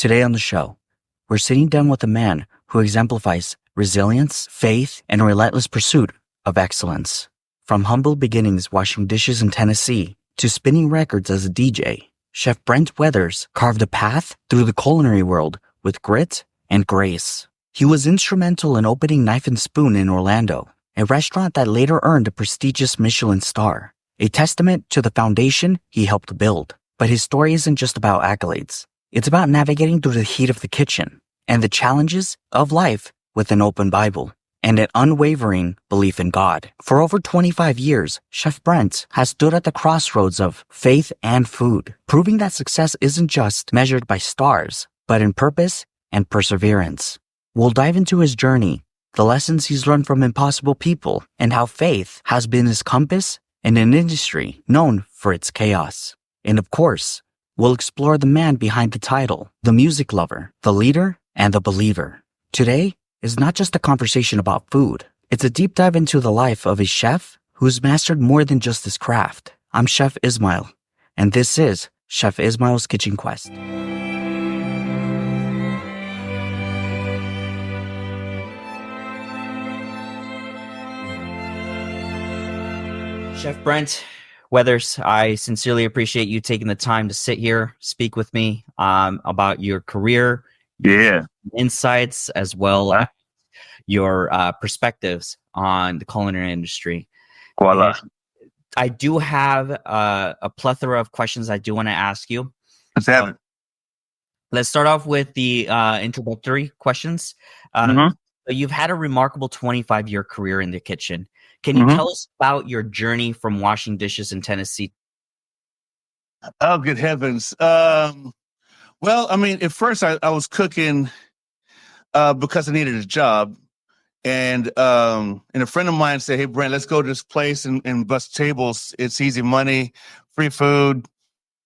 Today on the show, we're sitting down with a man who exemplifies resilience, faith, and a relentless pursuit of excellence. From humble beginnings washing dishes in Tennessee to spinning records as a DJ, Chef Brent Weathers carved a path through the culinary world with grit and grace. He was instrumental in opening Knife and Spoon in Orlando, a restaurant that later earned a prestigious Michelin star, a testament to the foundation he helped build. But his story isn't just about accolades. It's about navigating through the heat of the kitchen and the challenges of life with an open Bible and an unwavering belief in God. For over 25 years, Chef Brent has stood at the crossroads of faith and food, proving that success isn't just measured by stars, but in purpose and perseverance. We'll dive into his journey, the lessons he's learned from impossible people, and how faith has been his compass in an industry known for its chaos. And of course, we'll explore the man behind the title, the music lover, the leader, and the believer. Today is not just a conversation about food. It's a deep dive into the life of a chef who's mastered more than just his craft. I'm Chef Ismael, and this is Chef Ismael's Kitchen Quest. Chef Brent Weathers, I sincerely appreciate you taking the time to sit here, speak with me about your career, your insights, as well as your perspectives on the culinary industry. Voila. I do have a plethora of questions I do want to ask you. Let's have it. Let's start off with the introductory questions. So you've had a remarkable 25-year career in the kitchen. Can you tell us about your journey from washing dishes in Tennessee? Oh, good heavens. Well, I mean, at first I was cooking because I needed a job. And a friend of mine said, hey, Brent, let's go to this place and bust tables. It's easy money, free food.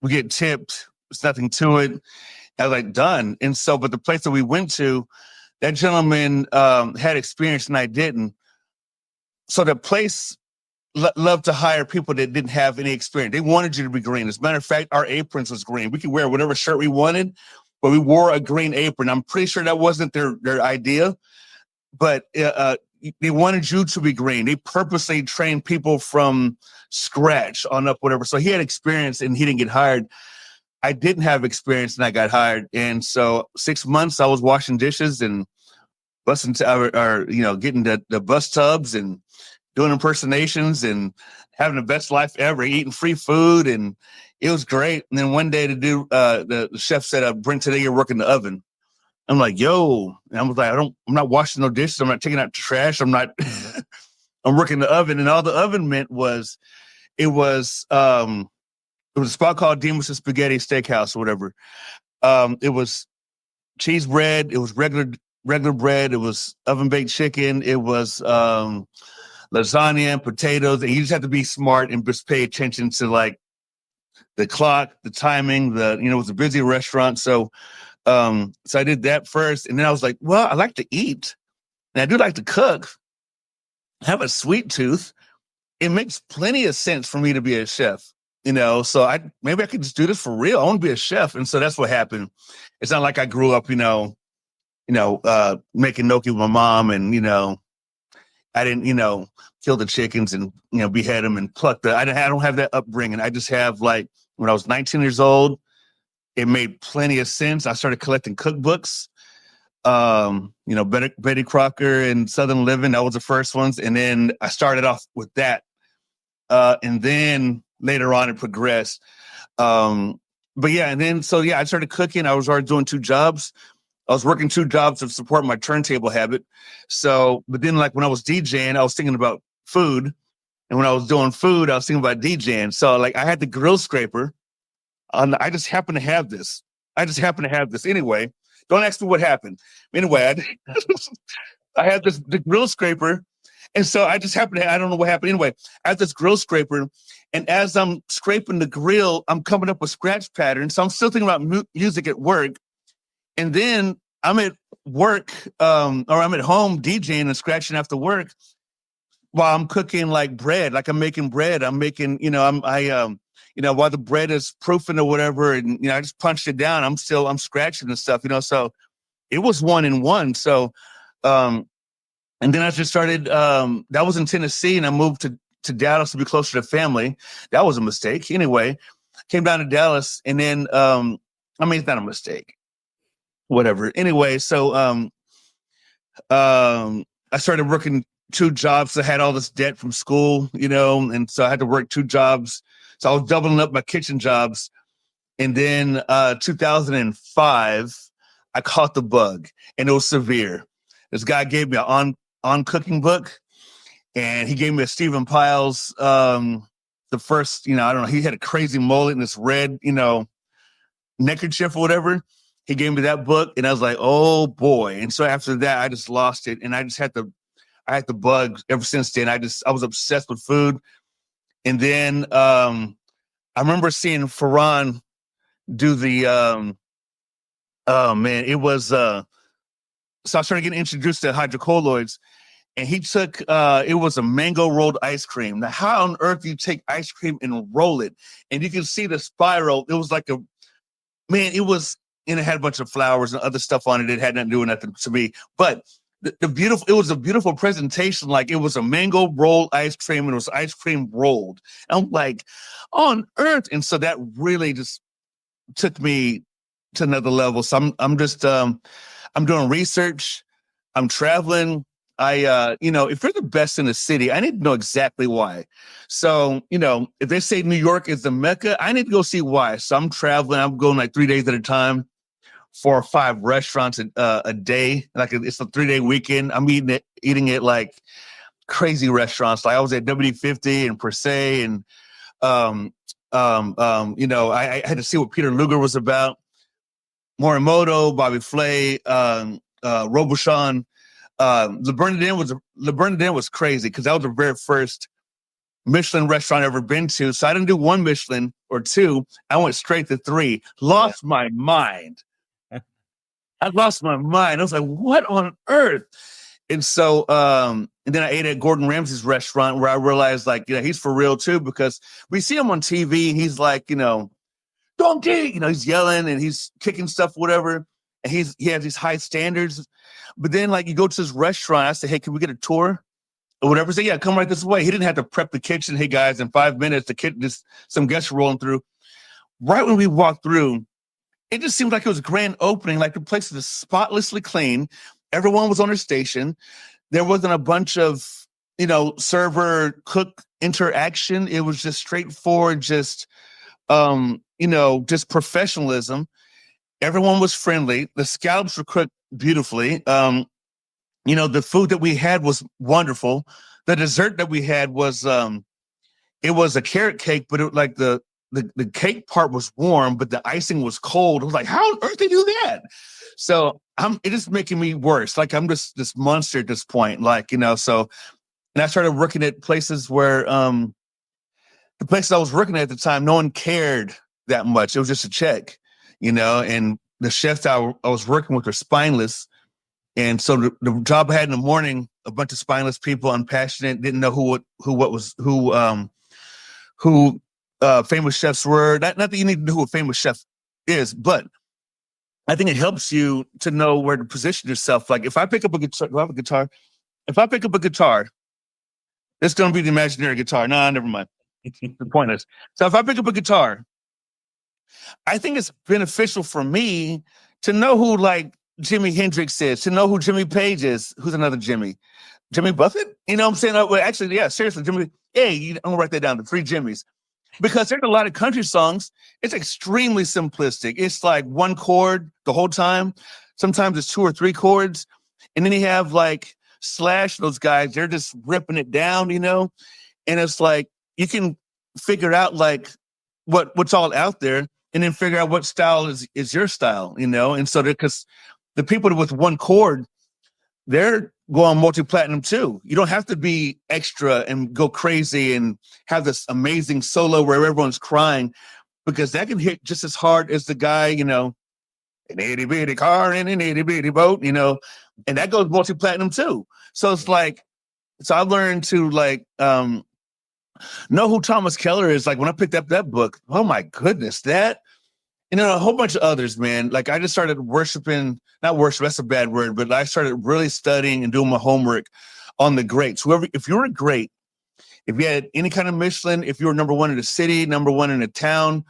We get tipped. There's nothing to it. I was like, done. And so, but the place that we went to, that gentleman had experience and I didn't. So the place loved to hire people that didn't have any experience. They wanted you to be green. As a matter of fact, our aprons was green. We could wear whatever shirt we wanted, but we wore a green apron. I'm pretty sure that wasn't their idea, but they wanted you to be green. They purposely trained people from scratch on up, whatever. So he had experience and he didn't get hired. I didn't have experience and I got hired. And so 6 months I was washing dishes and busting getting the bus tubs and doing impersonations and having the best life ever, eating free food. And it was great. And then one day the chef said, Brent, today you're working the oven. I'm like, yo, and I was like, I'm not washing no dishes. I'm not taking out the trash. I'm working the oven. And all the oven meant was, it was a spot called Demas' Spaghetti Steakhouse or whatever. It was cheese bread. It was regular bread. It was oven baked chicken. It was lasagna and potatoes. And you just have to be smart and just pay attention to like the clock, the timing, it was a busy restaurant. So I did that first. And then I was like, well, I like to eat and I do like to cook. I have a sweet tooth. It makes plenty of sense for me to be a chef, so maybe I could just do this for real. I want to be a chef. And so that's what happened. It's not like I grew up, making gnocchi with my mom and, I didn't, kill the chickens and, behead them and pluck I don't have that upbringing. I just have when I was 19 years old, it made plenty of sense. I started collecting cookbooks, Betty Crocker and Southern Living. That was the first ones. And then I started off with that. And then later on it progressed. I started cooking. I was already doing 2 jobs. I was working 2 jobs to support my turntable habit. So, but then when I was DJing, I was thinking about food. And when I was doing food, I was thinking about DJing. So I had the grill scraper. I just happen to have this. Anyway, don't ask me what happened. Anyway, I had the grill scraper. And so I just happened to, I don't know what happened. Anyway, I had this grill scraper. And as I'm scraping the grill, I'm coming up with scratch patterns. So I'm still thinking about music at work. And then I'm at work, or I'm at home DJing and scratching after work while I'm cooking bread. I'm making bread. I'm making, while the bread is proofing or whatever, and I just punched it down. I'm scratching and stuff, so it was 1-1. So, and then I just started. That was in Tennessee, and I moved to Dallas to be closer to family. That was a mistake. Anyway, came down to Dallas, and then it's not a mistake. Whatever. Anyway, so I started working 2 jobs. I had all this debt from school, and so I had to work 2 jobs. So I was doubling up my kitchen jobs. And then 2005, I caught the bug, and it was severe. This guy gave me an on cooking book, and he gave me a Stephen Piles, the first, I don't know, he had a crazy mullet and this red, neckerchief or whatever. He gave me that book, and I was like, oh boy. And so after that, I just lost it, and I had the bug ever since then. I was obsessed with food. And then I remember seeing Ferran do the oh man, it was so I started getting introduced to hydrocolloids, and he took it was a mango rolled ice cream. Now, how on earth do you take ice cream and roll it? And you can see the spiral. It was like it was, and it had a bunch of flowers and other stuff on it. It had nothing to do with nothing to me. But it was a beautiful presentation. Like, it was a mango rolled ice cream, and it was ice cream rolled. And I'm like, on earth. And so that really just took me to another level. So I'm just I'm doing research. I'm traveling. If you're the best in the city, I need to know exactly why. So, if they say New York is the Mecca, I need to go see why. So I'm traveling. I'm going like 3 days at a time, 4 or 5 restaurants a day. Like, it's a 3-day weekend. I'm eating at like crazy restaurants. Like, I was at W50 and Per Se, and I had to see what Peter Luger was about. Morimoto, Bobby Flay, Robuchon. Le Bernardin was crazy because that was the very first Michelin restaurant I've ever been to. So I didn't do 1 Michelin or 2. I went straight to 3. Lost my mind. I lost my mind. I was like, what on earth? And so, and then I ate at Gordon Ramsay's restaurant, where I realized, like, he's for real too, because we see him on TV. He's like, don't eat, he's yelling and he's kicking stuff, whatever. And he has these high standards. But then, like, you go to his restaurant, I say, hey, can we get a tour or whatever? Say, yeah, come right this way. He didn't have to prep the kitchen. Hey guys, in 5 minutes, some guests rolling through. Right when we walked through, it just seemed like it was a grand opening. Like, the place was spotlessly clean. Everyone was on their station. There wasn't a bunch of, server cook interaction. It was just straightforward, just professionalism. Everyone was friendly. The scallops were cooked beautifully. The food that we had was wonderful. The dessert that we had was it was a carrot cake, but the cake part was warm, but the icing was cold. I was like, how on earth they do that? So it is making me worse. Like, I'm just this monster at this point. Like, so, and I started working at places where the places I was working at the time, no one cared that much. It was just a check, and the chefs I was working with were spineless. And so the job I had in the morning, a bunch of spineless people, unpassionate, didn't know who famous chefs were. Not that you need to know who a famous chef is, but I think it helps you to know where to position yourself. Like, if I pick up a guitar, it's going to be the imaginary guitar. No, never mind. The point is, so if I pick up a guitar, I think it's beneficial for me to know who, like, Jimi Hendrix is, to know who Jimmy Page is. Who's another Jimmy? Jimmy Buffett? You know what I'm saying? Well, actually, yeah, seriously, Jimmy. Hey, I'm gonna write that down. The 3 Jimmys. Because there's a lot of country songs. It's extremely simplistic. It's like 1 chord the whole time. Sometimes it's 2 or 3 chords. And then you have, like, Slash, those guys, they're just ripping it down, And it's like, you can figure out, like, what's all out there, and then figure out what style is your style, And so, because the people with 1 chord, they're going multi-platinum too. You don't have to be extra and go crazy and have this amazing solo where everyone's crying, because that can hit just as hard as the guy, an itty bitty car in an itty bitty boat, and that goes multi-platinum too. So it's like, so I learned to, like, know who Thomas Keller is. Like when I picked up that book, oh my goodness, that, and then a whole bunch of others, man. Like I just started worshiping, not worship, that's a bad word, but I started really studying and doing my homework on the greats. Whoever, if you were a great, if you had any kind of Michelin, if you were number one in the city, number one in the town,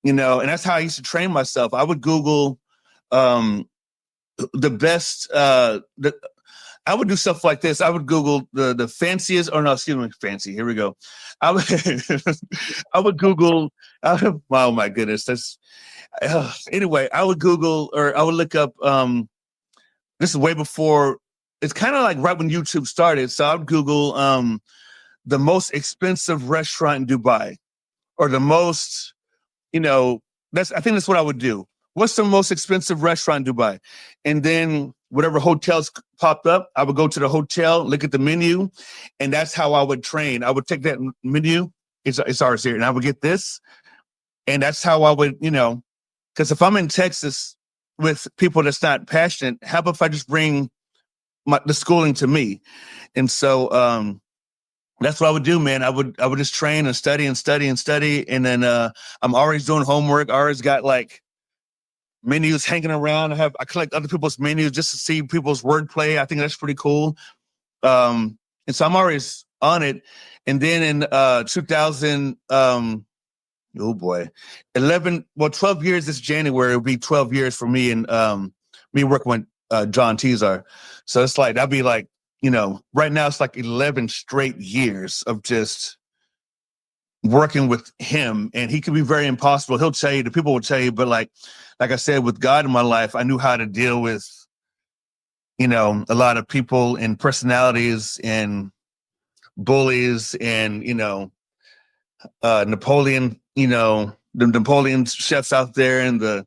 and that's how I used to train myself. I would Google the best, I would do stuff like this. I would Google the fanciest, or no, excuse me, fancy. Here we go. I would, I would Google, oh my goodness. Anyway, I would Google, or I would look up, this is way before, it's kind of like right when YouTube started. So I would Google the most expensive restaurant in Dubai, or the most, I think that's what I would do. What's the most expensive restaurant in Dubai? And then whatever hotels popped up, I would go to the hotel, look at the menu, and that's how I would train. I would take that menu, it's ours here, and I would get this, and that's how I would, because if I'm in Texas with people that's not passionate, how about if I just bring the schooling to me? And so that's what I would do, man. I would just train and study and study and study, and then I'm always doing homework. I always got like menus hanging around. I collect other people's menus just to see people's wordplay. I think that's pretty cool. And so I'm always on it. And then in 2000, oh boy, 12 years this January, it'll be 12 years for me and me working with John Tezar. So it's like, that'd be like, right now it's like 11 straight years of just working with him, and he can be very impossible. He'll tell you, the people will tell you, but like I said, with God in my life, I knew how to deal with, a lot of people and personalities and bullies and, Napoleon, the Napoleon chefs out there, and the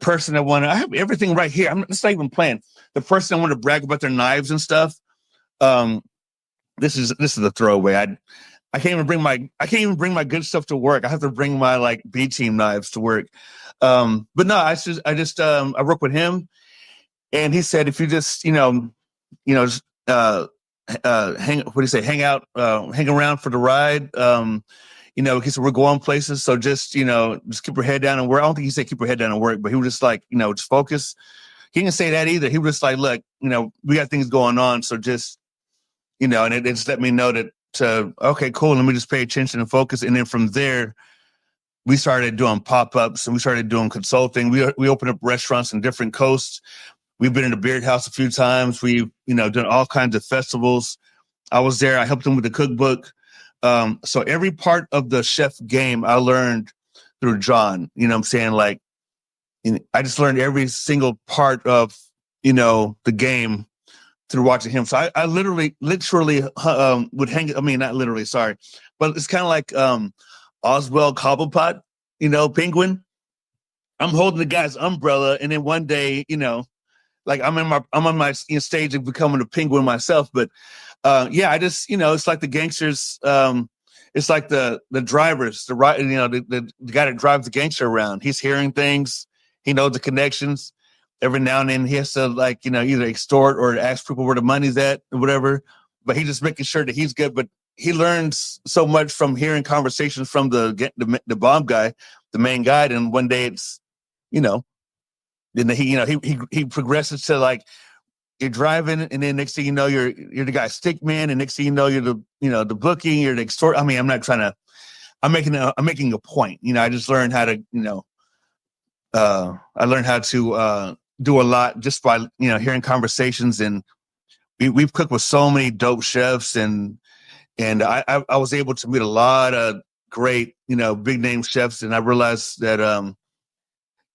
person that I have everything right here. It's not even playing. The person I want to brag about their knives and stuff. This is a throwaway. I can't even bring my good stuff to work. I have to bring my like B team knives to work. But no, I work with him, and he said, if you just, hang out, hang around for the ride, because we're going places. So just, just keep your head down and work. I don't think he said keep your head down and work, but he was just like, just focus. He didn't say that either. He was just like, look, we got things going on. So just, and it just let me know that, okay, cool. Let me just pay attention and focus. And then from there, we started doing pop-ups and we started doing consulting. We opened up restaurants in different coasts. We've been in the Beard House a few times. We've, done all kinds of festivals. I was there. I helped them with the cookbook. So every part of the chef game I learned through John. You know what I'm saying? Like, I just learned every single part of, the game through watching him. So I literally would hang. I mean, not literally, sorry, but it's kind of like Oswald Cobblepot, Penguin. I'm holding the guy's umbrella, and then one day, like I'm on my stage of becoming a penguin myself. But I just, it's like the gangsters. It's like the drivers, the guy that drives the gangster around. He's hearing things. He knows the connections. Every now and then he has to either extort or ask people where the money's at or whatever, but he's just making sure that he's good. But he learns so much from hearing conversations from the bomb guy, the main guy. And one day it's, then he progresses to like, you're driving, and then next thing you know, you're the guy stick man, and next thing you know, you're the booking, you're the extort. I mean, I'm making a point. I just learned how to, I learned how to do a lot just by hearing conversations, and we've cooked with so many dope chefs, and I was able to meet a lot of great big name chefs, and I realized that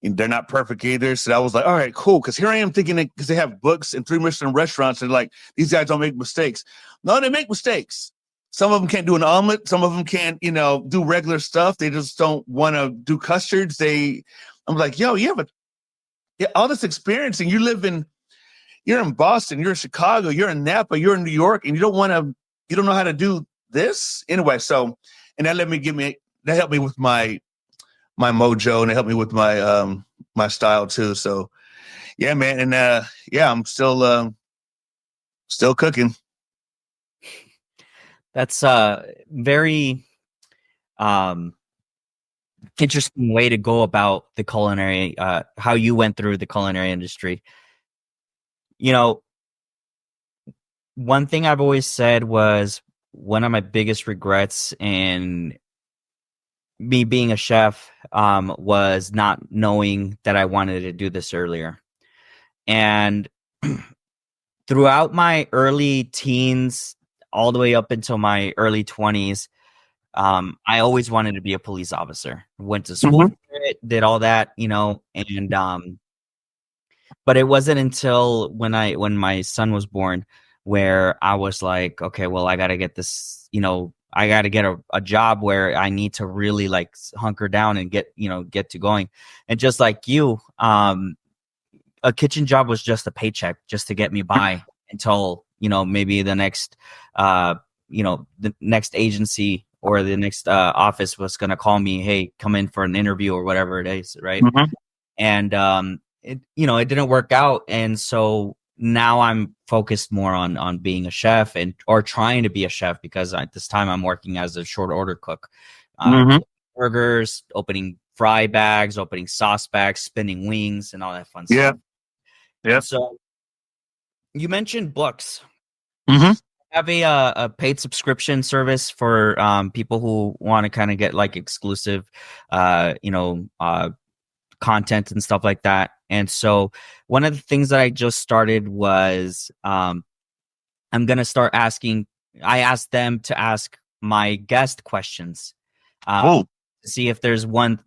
they're not perfect either. So I was like, all right, cool, because here I am thinking that because they have books and 3 Michelin restaurants, and like these guys don't make mistakes. No, they make mistakes. Some of them can't do an omelet. Some of them can't do regular stuff. They just don't want to do custards. I'm like, yo, you have all this experience, and you're in Boston, you're in Chicago, you're in Napa, you're in New York, and you don't know how to do this anyway. So, and that helped me with my mojo, and it helped me with my my style too. So yeah, man. And I'm still cooking. That's a very um interesting way to go about the culinary, how you went through the culinary industry. You know, one thing I've always said was one of my biggest regrets in me being a chef was not knowing that I wanted to do this earlier. And throughout my early teens, all the way up until my early 20s, I always wanted to be a police officer. Went to school Mm-hmm. for it, did all that, and but it wasn't until when my son was born where I was like, okay, well, I got to get this, I got to get a job where I need to really like hunker down and get to going. And just like you, a kitchen job was just a paycheck just to get me by until, maybe the next agency or the next office was going to call me, hey, come in for an interview or whatever it is. Right. Mm-hmm. And it didn't work out, and so now I'm focused more on being a chef or trying to be a chef, because at this time I'm working as a short order cook, Mm-hmm. burgers, opening fry bags, opening sauce bags, spinning wings, and all that fun Yeah. stuff. Yeah. So you mentioned books. Mm-hmm. I have a paid subscription service for people who want to kind of get like exclusive content and stuff like that. And so one of the things that I just started was I'm going to start I asked them to ask my guest questions, Oh. to see if there's one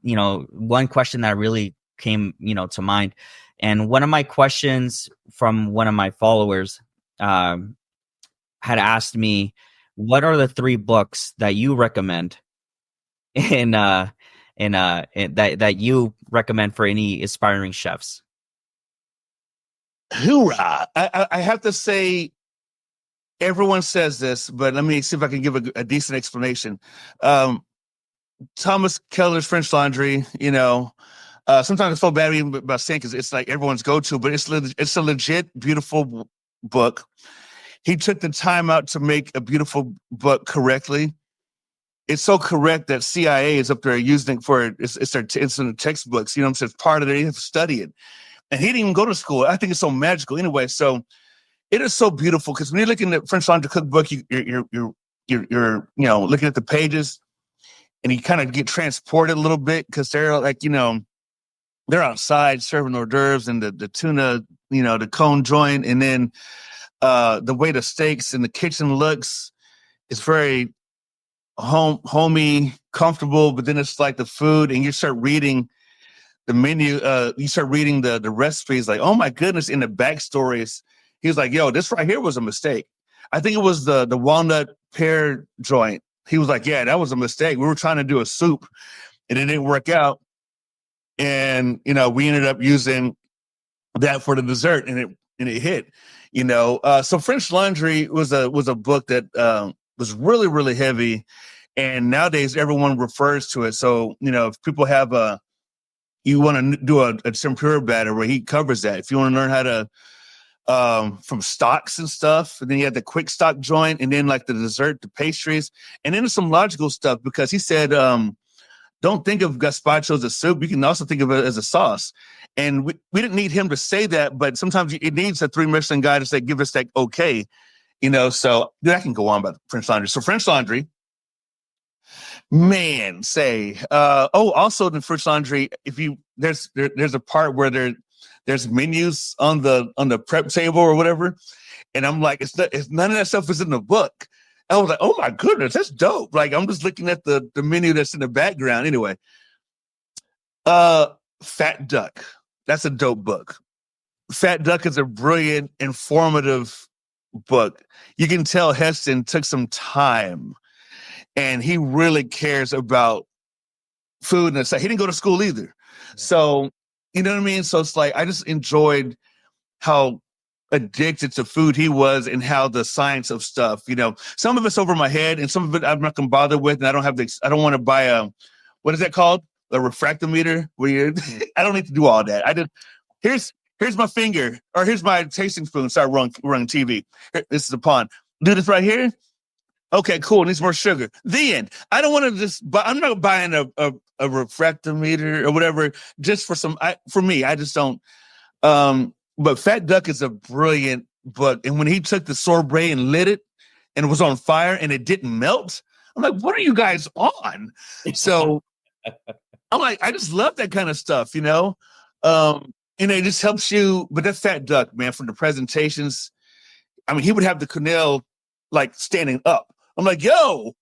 question that really came, to mind. And one of my questions from one of my followers had asked me, what are the 3 books that you recommend in that you recommend for any aspiring chefs? Hoorah. I have to say, everyone says this, but let me see if I can give a decent explanation. Thomas Keller's French Laundry, sometimes I feel bad even about saying, because it's like everyone's go-to, but it's a legit beautiful book. He took the time out to make a beautiful book correctly. It's so correct that CIA is up there using it for it's in the textbooks. It's part of it. You have to study it, and he didn't even go to school. I think it's so magical anyway. So it is so beautiful, because when you're looking at French Laundry cookbook, you're looking at the pages, and you kind of get transported a little bit, because they're like, they're outside serving hors d'oeuvres and the tuna, the cone joint, and then the way the steaks in the kitchen looks is very homey, comfortable. But then it's like the food, and you start reading the menu, you start reading the recipes, like, oh my goodness, in the backstories. He was like, yo, this right here was a mistake. I think it was the walnut pear joint. He was like, yeah, that was a mistake. We were trying to do a soup and it didn't work out. And, we ended up using that for the dessert, and it hit, so French Laundry was a book that was really, really heavy. And nowadays everyone refers to it. So, if people have you want to do a tempura batter, where he covers that. If you want to learn how to from stocks and stuff, and then you have the quick stock joint, and then like the dessert, the pastries, and then there's some logical stuff, because he said don't think of gazpacho as a soup. You can also think of it as a sauce. And we didn't need him to say that, but sometimes it needs a 3 Michelin guy to say, give us that okay, so I can go on about French Laundry. So French Laundry, man, also in French Laundry, if you there's a part where there's menus on the prep table or whatever, and I'm like, it's none of that stuff is in the book. I was like, oh my goodness, that's dope. Like, I'm just looking at the menu that's in the background. Anyway, Fat Duck, that's a dope book. Fat Duck is a brilliant, informative book. You can tell Heston took some time, and he really cares about food. And he didn't go to school either. So, you know what I mean? So it's like, I just enjoyed how addicted to food he was, and how the science of stuff, some of it's over my head, and some of it I'm not gonna bother with. And I don't want to buy what is that called? A refractometer, where I don't need to do all that. I just, here's my finger, or here's my tasting spoon. Sorry, wrong TV. This is a pond. Do this right here. Okay, cool. Needs more sugar. The end. I don't want to just, but I'm not buying a refractometer or whatever just for some. For me, I just don't. But Fat Duck is a brilliant book, and when he took the sorbet and lit it, and it was on fire and it didn't melt, I'm like, what are you guys on? So I'm like, I just love that kind of stuff, you know. And it just helps you. But that Fat Duck, man, from the presentations, I mean, he would have the quenelle like standing up. I'm like, yo,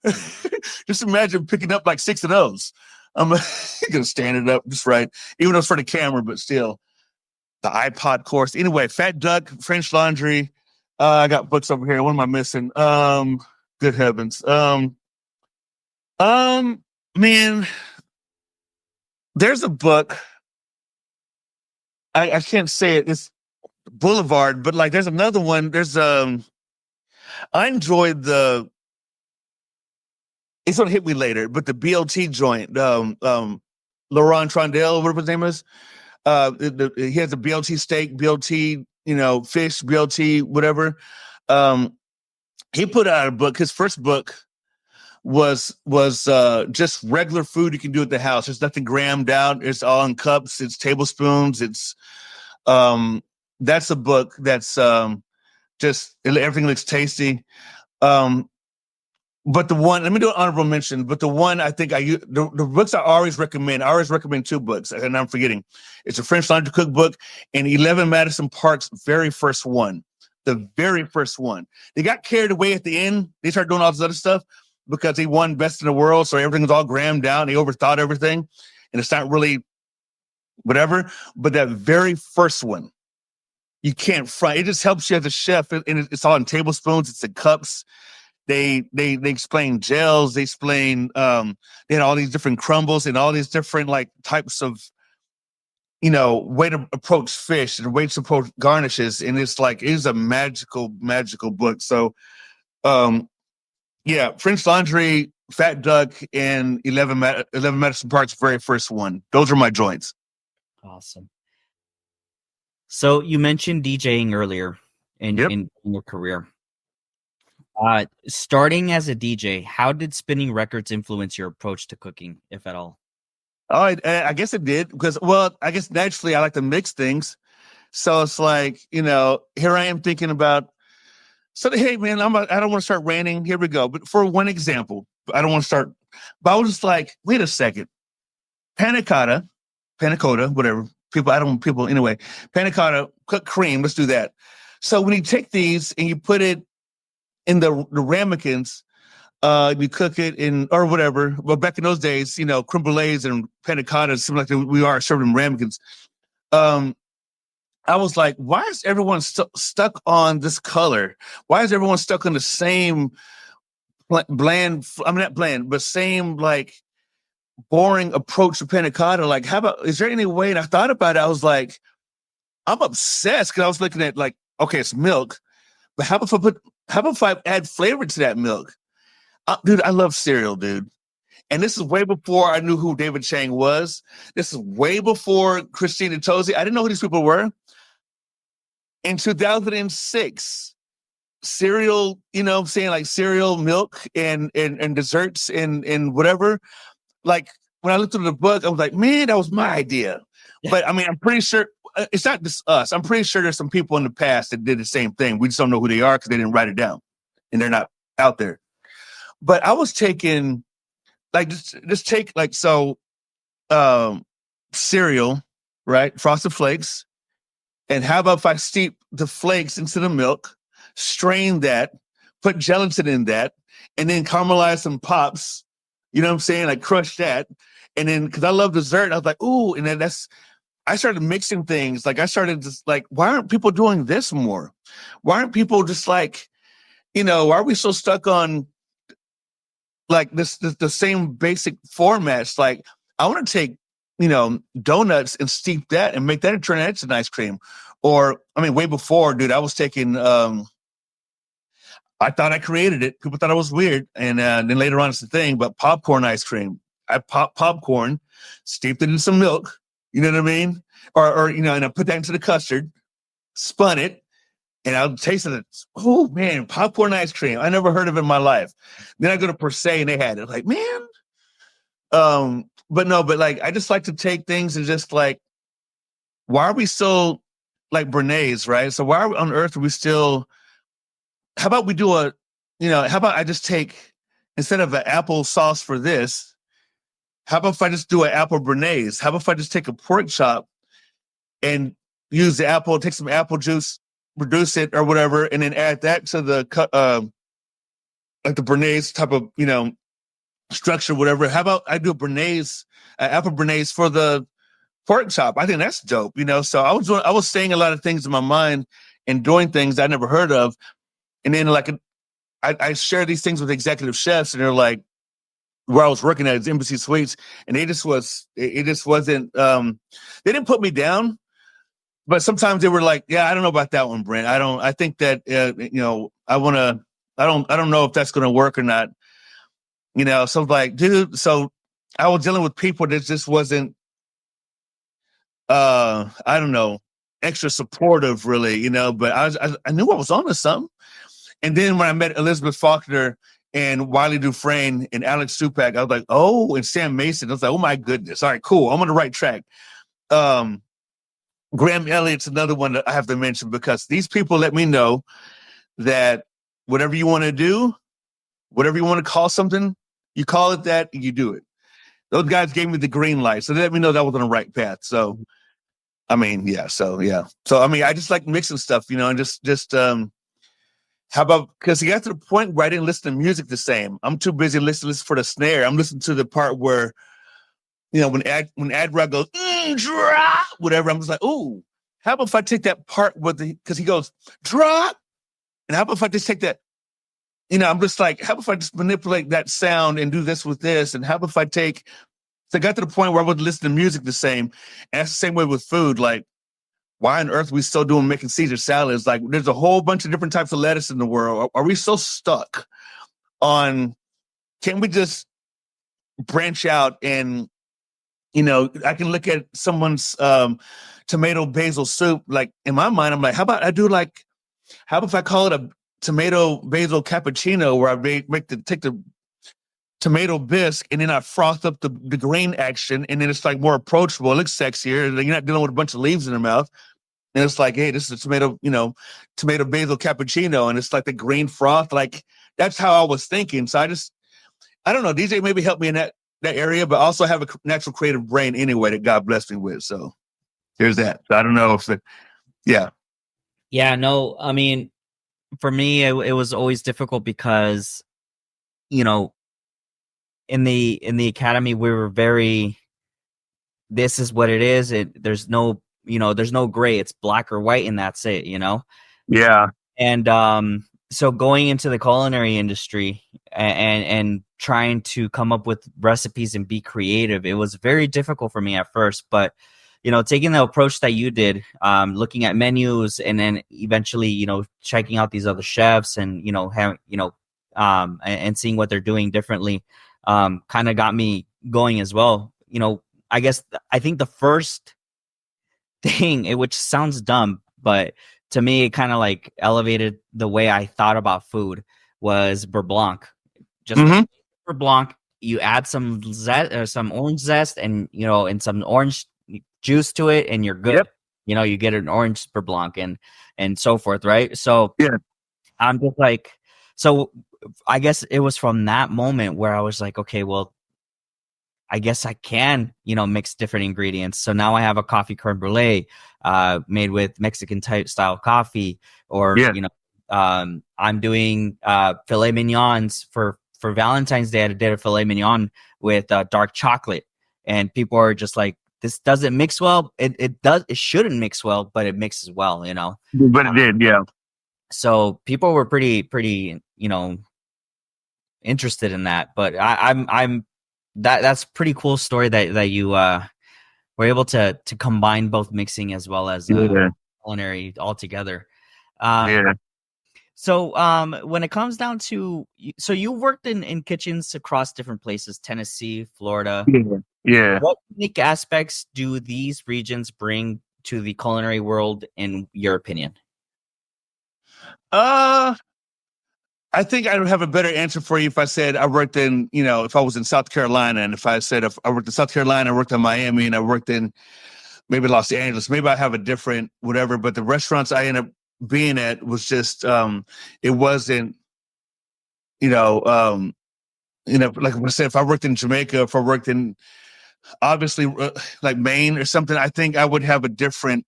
just imagine picking up like 6 of those. I'm gonna stand it up just right, even though it's for the camera, but still. The iPod course. Anyway, Fat Duck, French Laundry. I got books over here. What am I missing? Good heavens. Man, there's a book. I can't say it. It's Boulevard, but like there's another one. There's I enjoyed it's gonna hit me later, but the BLT joint, Laurent Trondel, whatever his name is. He has a BLT steak, BLT, fish, BLT, whatever. He put out a book. His first book was just regular food you can do at the house. There's nothing grammed out. It's all in cups. It's tablespoons. It's that's a book that's just everything looks tasty. But the one, let me do an honorable mention. But the one I think the books I always recommend 2 books, and I'm forgetting. It's a French Laundry Cookbook and 11 Madison Park's very first one. The very first one. They got carried away at the end. They started doing all this other stuff because he won Best in the World. So everything was all grammed down. They overthought everything. And it's not really whatever. But that very first one, you can't front. It just helps you as a chef. And it's all in tablespoons. It's in cups. They explain gels. They explain they had all these different crumbles and all these different like types of way to approach fish and way to approach garnishes. And it's a magical book. So French Laundry, Fat Duck, and 11 Madison Park's very first one. Those are my joints. Awesome. So you mentioned DJing earlier in your career. Starting as a DJ, how did spinning records influence your approach to cooking, if at all? Oh, I guess it did because, well, I guess naturally I like to mix things. So it's like, here I am thinking about, hey, man, I don't want to start ranting. Here we go. But for one example, I don't want to start, but I was just like, wait a second. Panna cotta, whatever. Anyway, panna cotta, cooked cream. Let's do that. So when you take these and you put it in the ramekins, you cook it in or whatever. Well, back in those days, creme brulees and panna cottas seem like we are serving ramekins. I was like, why is everyone stuck on this color? Why is everyone stuck on the same bland? I mean, not bland, but same like boring approach to panna cotta. Like, how about? Is there any way? And I thought about it. I was like, I'm obsessed because I was looking at like, okay, it's milk, but how about if I add flavor to that milk? Dude, I love cereal, dude. And this is way before I knew who David Chang was. This is way before Christina Tosi. I didn't know who these people were. In 2006, cereal, I'm saying like cereal, milk, and desserts and whatever. Like when I looked through the book, I was like, man, that was my idea. But I mean, I'm pretty sure it's not just us. I'm pretty sure there's some people in the past that did the same thing. We just don't know who they are because they didn't write it down and they're not out there. But I was taking like just take like cereal, right? Frosted Flakes. And how about if I steep the flakes into the milk, strain that, put gelatin in that, and then caramelize some pops, you know what I'm saying? Like crush that. And then because I love dessert, I was like, ooh, and then I started mixing things. Like I started just like, why aren't people doing this more? Why aren't people just like, why are we so stuck on like the same basic formats? Like I want to take, donuts and steep that and make that and turn that into an ice cream. Or, I mean, way before, dude, I was taking, I thought I created it. People thought I was weird. And then later on, it's the thing, but popcorn ice cream. I popped popcorn, steeped it in some milk, you know what I mean? Or and I put that into the custard, spun it, and I'll taste it. Oh man, popcorn ice cream. I never heard of it in my life. Then I go to Per Se and they had it. Like, man. But no, but like I just like to take things and just like, why are we still like Bernays, right? So why on earth are we still, how about we do how about I just take, instead of an apple sauce for this, how about if I just do an apple Bernays? How about if I just take a pork chop and use the apple, take some apple juice, reduce it or whatever, and then add that to the like the Bernays type of structure, whatever. How about I do a Bernays, apple Bernays for the pork chop? I think that's dope. So I was saying a lot of things in my mind and doing things I never heard of, and then like I share these things with executive chefs, and they're like, where I was working at is Embassy Suites, and it just wasn't. They didn't put me down. But sometimes they were like, yeah, I don't know about that one, Brent. I think that, I don't know if that's going to work or not. So like, dude, so I was dealing with people that just wasn't, I don't know, extra supportive really, but I knew I was onto something. And then when I met Elizabeth Faulkner and Wiley Dufresne and Alex Stupak, I was like, oh, and Sam Mason. I was like, oh my goodness. All right, cool. I'm on the right track. Graham Elliott's another one that I have to mention, because these people let me know that whatever you want to do, whatever you want to call something, you call it that and you do it. Those guys gave me the green light. So they let me know that I was on the right path. So, I mean, yeah. So, I mean, I just like mixing stuff, and just how about, because you got to the point where I didn't listen to music the same. I'm too busy listening for the snare. I'm listening to the part where, when Adra goes, drop, whatever, I'm just like, ooh, how about if I take that part because he goes, drop, and how about if I just take that, I'm just like, how about if I just manipulate that sound and do this with this, and how about if I take, so I got to the point where I would listen to music the same, and that's the same way with food, like, why on earth are we still making Caesar salads? Like, there's a whole bunch of different types of lettuce in the world. Are we so stuck on, can we just branch out and, I can look at someone's tomato basil soup. Like in my mind, I'm like, how about if I call it a tomato basil cappuccino, where I take the tomato bisque and then I froth up the grain action, and then it's like more approachable. It looks sexier. You're not dealing with a bunch of leaves in your mouth. And it's like, hey, this is a tomato basil cappuccino, and it's like the green froth. Like, that's how I was thinking. So I don't know. DJ maybe helped me in that area, but also have a natural creative brain anyway that God blessed me with. So there's that. So I don't know if yeah. Yeah, no, I mean, for me, it was always difficult because, in the academy, we were very, this is what it is. There's no, there's no gray. It's black or white, and that's it, Yeah. And so going into the culinary industry and trying to come up with recipes and be creative, it was very difficult for me at first. But taking the approach that you did, looking at menus and then eventually checking out these other chefs and having and seeing what they're doing differently, kind of got me going as well. I think the first thing, which sounds dumb, but to me, it kind of like elevated the way I thought about food, was beurre blanc. Just beurre blanc. You add some some orange zest, and and some orange juice to it, and you're good. Yep. You get an orange beurre blanc and so forth, right? So yeah. I'm just like, so I guess it was from that moment where I was like, okay, well, I guess I can, mix different ingredients. So now I have a coffee creme brulee, made with Mexican type style coffee, or, I'm doing, filet mignons for Valentine's Day. I did a filet mignon with dark chocolate, and people are just like, this doesn't mix well. It shouldn't mix well, but it mixes well, But it did. Yeah. So people were pretty, interested in that, but I'm that's pretty cool story that you were able to combine both mixing as well as culinary all together. Yeah. So when it comes down to, so you worked in kitchens across different places, Tennessee, Florida. Yeah. What unique aspects do these regions bring to the culinary world, in your opinion? Uh, I think I would have a better answer for you if I said I worked in, if I was in South Carolina, and if I said if I worked in South Carolina, I worked in Miami, and I worked in maybe Los Angeles, maybe I have a different whatever. But the restaurants I ended up being at was just, it wasn't, you know, um, like I said, if I worked in Jamaica, if I worked in obviously like Maine or something, I think I would have a different.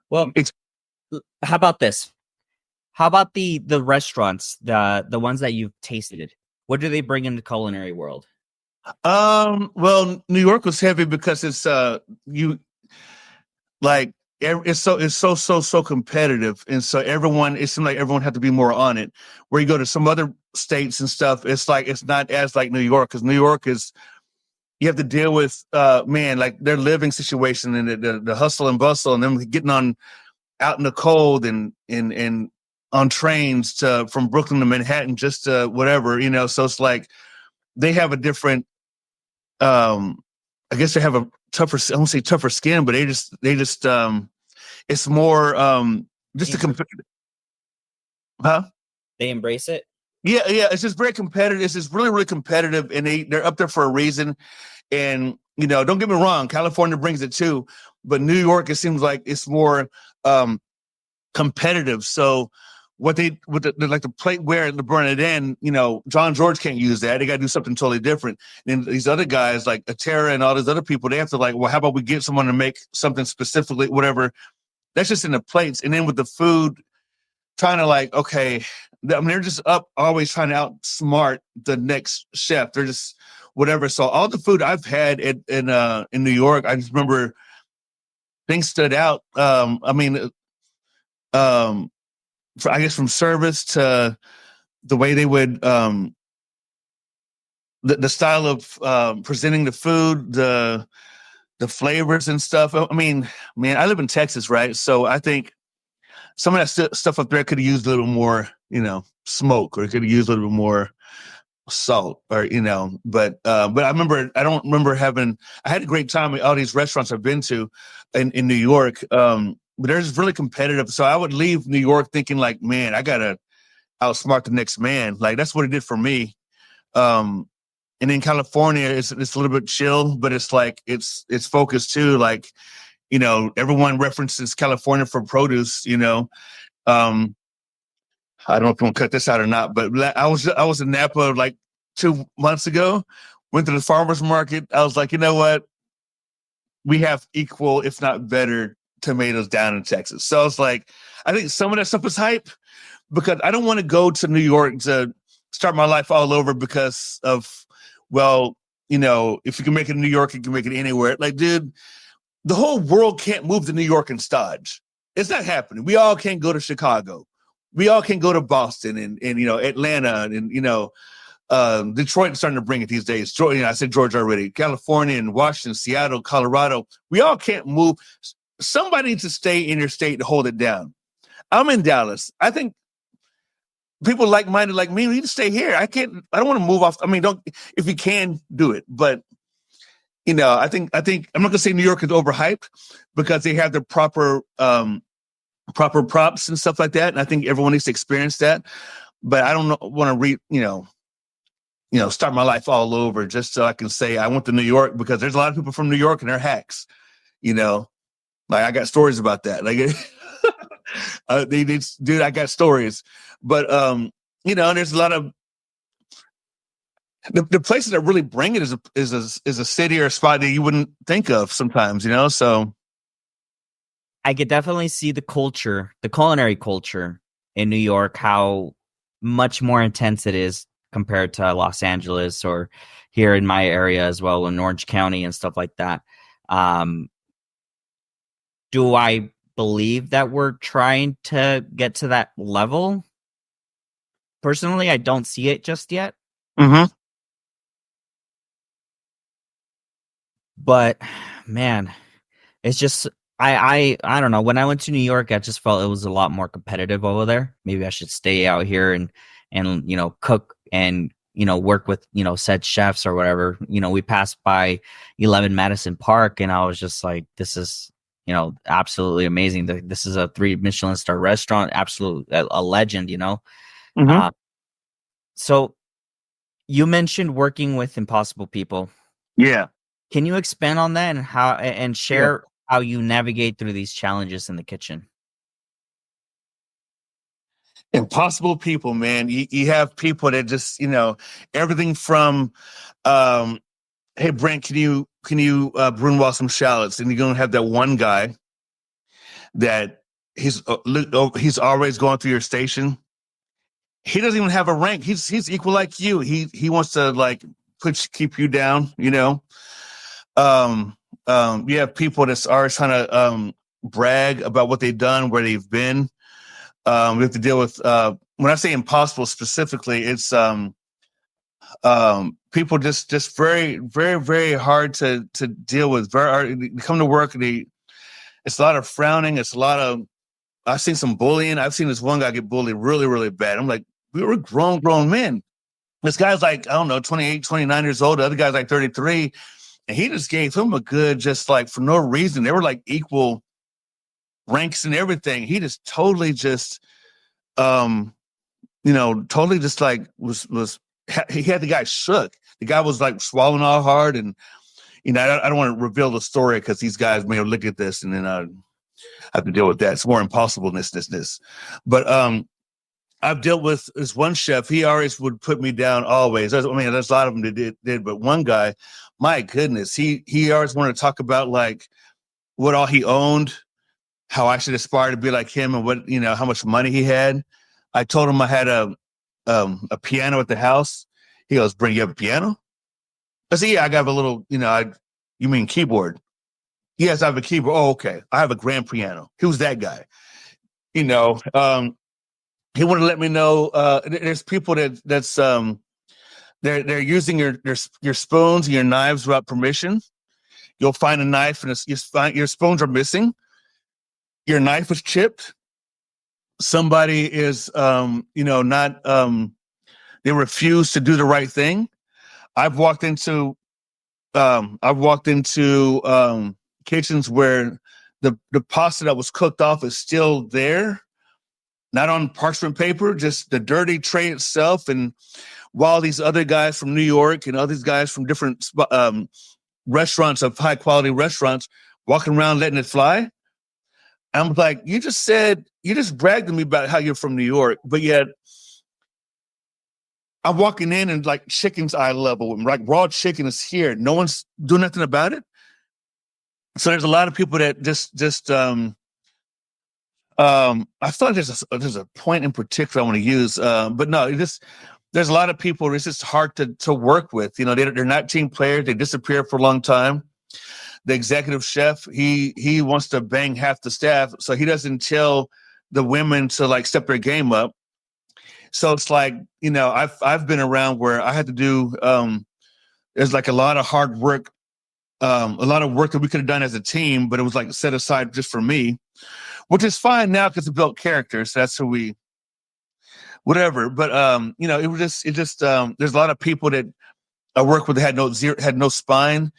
Well, how about this? How about the restaurants, the ones that you've tasted? What do they bring in the culinary world? Well, New York was heavy because it's you like it's so competitive, and so everyone it seemed like everyone had to be more on it. Where you go to some other states and stuff, it's like it's not as like New York, because New York is you have to deal with man, like their living situation and the hustle and bustle, and them getting on out in the cold and on trains to from Brooklyn to Manhattan just to whatever, so it's like they have a different I guess they have a tougher, I won't say tougher skin, but they just it's more just to compare. Huh? They embrace it. Yeah, it's just very competitive. It's just really, really competitive, and they're up there for a reason. And don't get me wrong, California brings it too, but New York, it seems like it's more competitive. So what they with like the plateware to burn it in, John George can't use that. They got to do something totally different. And these other guys like Atera and all these other people, they have to like, well, how about we get someone to make something specifically, whatever. That's just in the plates. And then with the food, trying to like, okay, I mean, they're just up always trying to outsmart the next chef. They're just whatever. So all the food I've had in New York, I just remember things stood out. I mean, I guess from service to the way they would the style of presenting the food, the flavors and stuff. I mean, man, I live in Texas, right? So I think some of that stuff up there could have used a little more, smoke, or could have used a little bit more salt, or but I don't remember I had a great time at all these restaurants I've been to in New York. But they're just really competitive. So I would leave New York thinking like, man, I gotta outsmart the next man. Like that's what it did for me. And in California, it's a little bit chill, but it's like it's focused too. Like, everyone references California for produce. I don't know if I'm gonna cut this out or not, but I was in Napa like 2 months ago. Went to the farmers market. I was like, you know what? We have equal, if not better, tomatoes down in Texas. So I was like, I think some of that stuff is hype, because I don't want to go to New York to start my life all over because of, well, if you can make it in New York, you can make it anywhere. Like, dude, the whole world can't move to New York and stodge. It's not happening. We all can't go to Chicago. We all can go to Boston and Atlanta and Detroit is starting to bring it these days. I said Georgia already. California and Washington, Seattle, Colorado. We all can't move. Somebody needs to stay in your state to hold it down. I'm in Dallas. I think people like-minded like me need to stay here. I don't want to move off. I mean, if you can do it, but I think I'm not gonna say New York is overhyped, because they have the proper props and stuff like that, and I think everyone needs to experience that. But I don't want to start my life all over just so I can say I went to New York, because there's a lot of people from New York and they're hacks. Like I got stories about that. Like dude, I got stories. But there's a lot of the places that really bring it is a city or a spot that you wouldn't think of sometimes. So I could definitely see the culinary culture in New York, how much more intense it is compared to Los Angeles or here in my area as well, in Orange County and stuff like that. Do I believe that we're trying to get to that level? Personally, I don't see it just yet. mm-hmm. But man, it's just I don't know. When I went to New York, I just felt it was a lot more competitive over there. Maybe I should stay out here and cook and work with said chefs or whatever. We passed by 11 Madison Park, and I was just like, this is absolutely amazing. This is a 3 Michelin star restaurant, absolute a legend, Mm-hmm. Uh, so you mentioned working with impossible people. Yeah. Can you expand on that and Yeah. share how you navigate through these challenges in the kitchen? Impossible people, man. You have people that just, everything from, um, hey Brent, can you brunwall some shallots? And you're gonna have that one guy that he's always going through your station. He doesn't even have a rank. He's equal like you. He wants to like keep you down. You have people that's always trying to brag about what they've done, where they've been. We have to deal with when I say impossible specifically, it's people just very, very, very hard to deal with. Very hard. They come to work and it's a lot of frowning. It's a lot of I've seen some bullying. I've seen this one guy get bullied really, really bad. I'm like, we were grown men. This guy's like, I don't know, 28, 29 years old. The other guy's like 33. And he just gave him a good, just like for no reason. They were like equal ranks and everything. He just totally just, totally just like he had the guy shook. The guy was like swallowing all hard. And, I don't want to reveal the story because these guys may look at this and then I have to deal with that. It's more impossibleness. But I've dealt with this one chef. He always would put me down always. There's a lot of them that did, but one guy, my goodness, he always wanted to talk about like what all he owned, how I should aspire to be like him, and what how much money he had. I told him I had a piano at the house. He goes, "Bring you have a piano?" I said, "Yeah, I got a little. You mean keyboard?" Yes, I have a keyboard. Oh, okay. I have a grand piano. Who's that guy? He wanted to let me know. There's people that's they're using your spoons and your knives without permission. You'll find a knife and your spoons are missing. Your knife was chipped. Somebody is not they refuse to do the right thing. I've walked into kitchens where the pasta that was cooked off is still there, not on parchment paper, just the dirty tray itself. And while these other guys from New York and all these guys from different restaurants of high quality restaurants walking around letting it fly, I'm like, you just bragged to me about how you're from New York, but yet I'm walking in and like chicken's eye level, like raw chicken is here. No one's doing nothing about it. So there's a lot of people that just I feel like there's a point in particular I want to use, but no, there's a lot of people. It's just hard to work with. They're not team players. They disappear for a long time. The executive chef, he wants to bang half the staff, so he doesn't tell the women to like step their game up. So it's like I've been around where I had to do. There's like a lot of hard work, a lot of work that we could have done as a team, but it was like set aside just for me, which is fine now because it built character. So that's who we, whatever. But it just there's a lot of people that I work with that had no spine.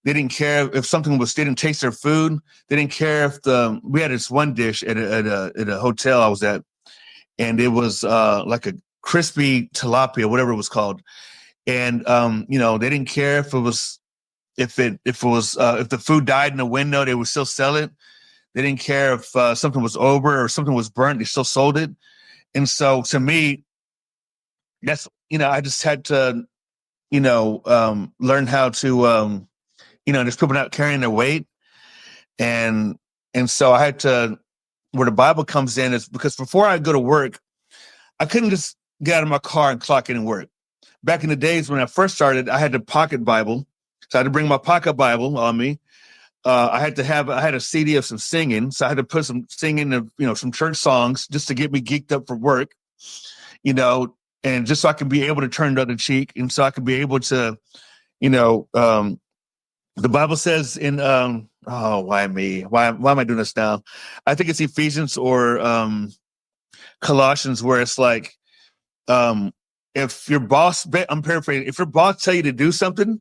They didn't care if something they didn't taste their food. They didn't care if we had this one dish at a hotel I was at, and it was like a crispy tilapia, whatever it was called. And they didn't care if it was if the food died in the window, they would still sell it. They didn't care if something was over or something was burnt, they still sold it. And so to me, that's I just had to learn how to there's people not carrying their weight, and so I had to, where the Bible comes in is because before I go to work, I couldn't just get out of my car and clock in and work. Back in the days when I first started, I had the pocket Bible, so I had to bring my pocket Bible on me. I had a CD of some singing, so I had to put some singing of some church songs just to get me geeked up for work, and just so I could be able to turn the other cheek, and so I could be able to, the Bible says in why me? Why am I doing this now? I think it's Ephesians or Colossians, where it's like, if your boss, I'm paraphrasing, if your boss tell you to do something,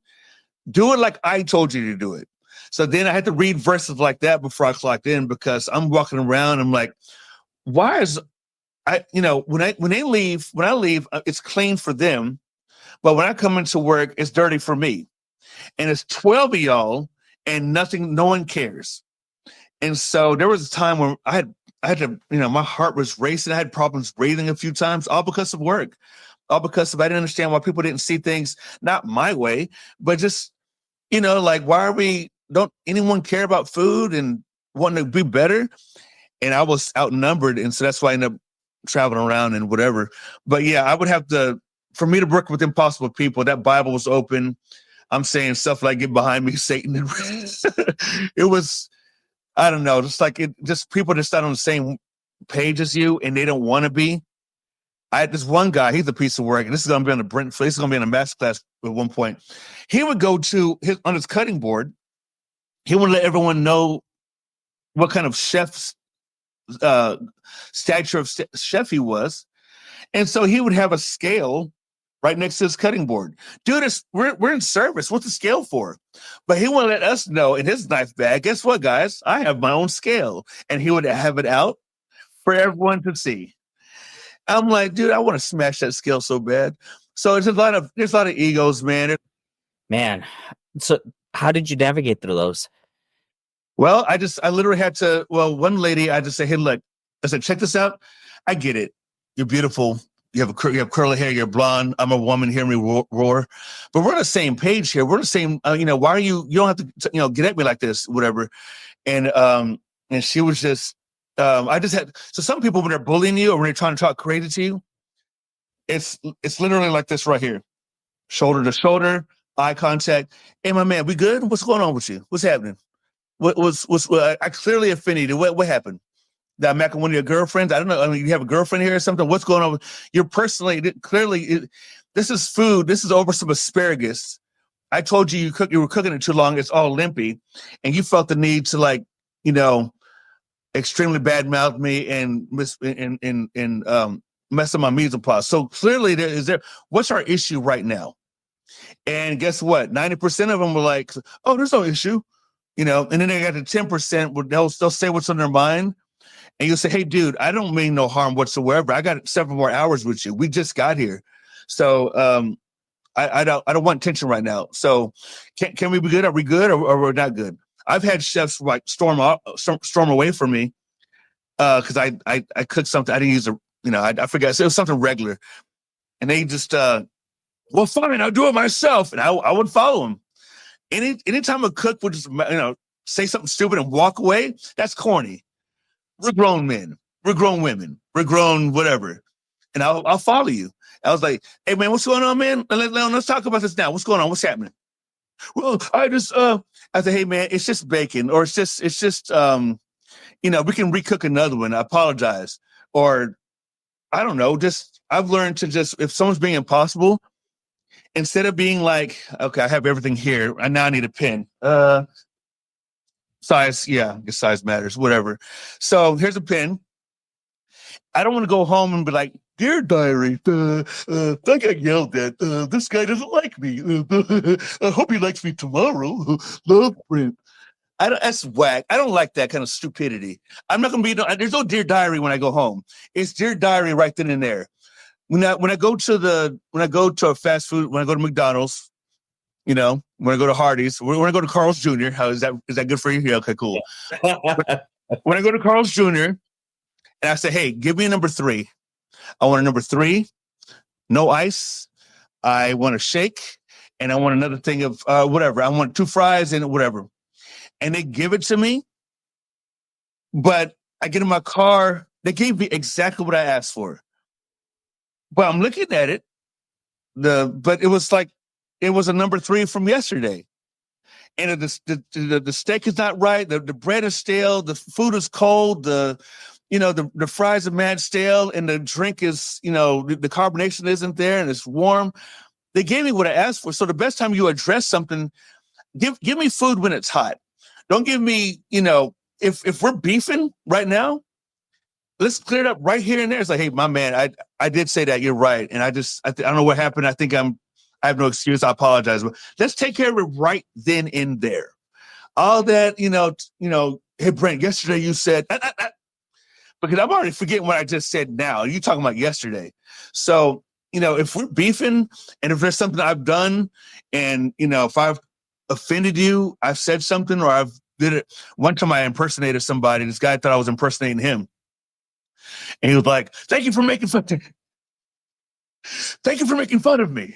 do it like I told you to do it. So then I had to read verses like that before I clocked in, because I'm walking around. I'm like, why is when I leave, it's clean for them, but when I come into work, it's dirty for me. And it's 12 of y'all, and no one cares. And so there was a time when I had to, my heart was racing. I had problems breathing a few times, all because of work, all because of I didn't understand why people didn't see things not my way, but just, like, don't anyone care about food and wanting to be better? And I was outnumbered. And so that's why I ended up traveling around and whatever. But yeah, I would have to, for me to work with impossible people, that Bible was open. I'm saying stuff like, "Get behind me, Satan." It was, I don't know, just people just not on the same page as you, and they don't want to be. I had this one guy, he's a piece of work, and this is going to be on the Brent, this is going to be in a masterclass at one point. He would go on his cutting board, he would let everyone know what kind of chef's stature of chef he was. And so he would have a scale right next to his cutting board. Dude, we're in service. What's the scale for? But he would let us know in his knife bag, guess what, guys? I have my own scale. And he would have it out for everyone to see. I'm like, dude, I want to smash that scale so bad. So there's a lot of egos, man. Man, so how did you navigate through those? Well, I literally had to, one lady, I just say, "Hey, look," I said, "check this out. I get it. You're beautiful. You have curly hair. You're blonde. I'm a woman. Hear me roar. But we're on the same page here. We're the same. Why are you don't have to, get at me like this, whatever." And she was just, I just had, so some people, when they're bullying you or when they're trying to talk crazy to you, it's literally like this right here. Shoulder to shoulder, eye contact. "Hey, my man, we good? What's going on with you? What's happening? I clearly offended you. What happened? Did I make one of your girlfriends? I don't know. I mean, you have a girlfriend here or something? What's going on? You're personally, clearly, this is food. This is over some asparagus. I told you you were cooking it too long. It's all limpy. And you felt the need to extremely badmouth me and mess up my mise en place. So clearly what's our issue right now?" And guess what? 90% of them were like, "Oh, there's no issue." And then they got to 10% where they'll say what's on their mind. And you'll say, "Hey, dude, I don't mean no harm whatsoever. I got several more hours with you. We just got here. So I don't want tension right now. So can we be good? Are we good or we're not good?" I've had chefs like storm away from me because I cooked something. I didn't use I forgot. So it was something regular. And they just, "Well, fine, I'll do it myself." And I would follow them. Anytime a cook would just, say something stupid and walk away, that's corny. We're grown men. We're grown women. We're grown whatever. And I'll follow you. I was like, "Hey, man, what's going on, man? Let's talk about this now. What's going on? What's happening?" "Well, I said, "Hey, man, it's just bacon," or it's just, we can recook another one. I apologize. Or I don't know. I've learned to if someone's being impossible, instead of being like, "Okay, I have everything here, and now I need a pen." Size, yeah, I guess size matters, whatever. So here's a pen. I don't want to go home and be like, "Dear diary, I got yelled at. This guy doesn't like me. I hope he likes me tomorrow. Love, Brent." That's whack. I don't like that kind of stupidity. I'm not going to be, there's no Dear Diary when I go home. It's Dear Diary right then and there. When I go to a fast food, when I go to McDonald's, when I go to Hardee's, when I go to Carl's Jr., is that good for you? Yeah, okay, cool. When I go to Carl's Jr. and I say, "Hey, give me a number 3. I want a number 3, no ice. I want a shake, and I want another thing of whatever. I want 2 fries and whatever." And they give it to me, but I get in my car. They gave me exactly what I asked for. But I'm looking at it, but it was like it was a number 3 from yesterday. And the steak is not right. The bread is stale. The food is cold. The fries are mad stale, and the drink is, the carbonation isn't there, and it's warm. They gave me what I asked for. So the best time you address something, give me food when it's hot. Don't give me, if we're beefing right now, let's clear it up right here and there. It's like, "Hey, my man, I did say that. You're right. And I don't know what happened. I think I have no excuse. I apologize. But let's take care of it right then and there. all that, hey, Brent, yesterday you said, because I'm already forgetting what I just said now. You talking about yesterday. So, if we're beefing and if there's something I've done and, if I've offended you, I've said something or I've did it. One time I impersonated somebody. This guy thought I was impersonating him. And he was like, thank you for making fun of me.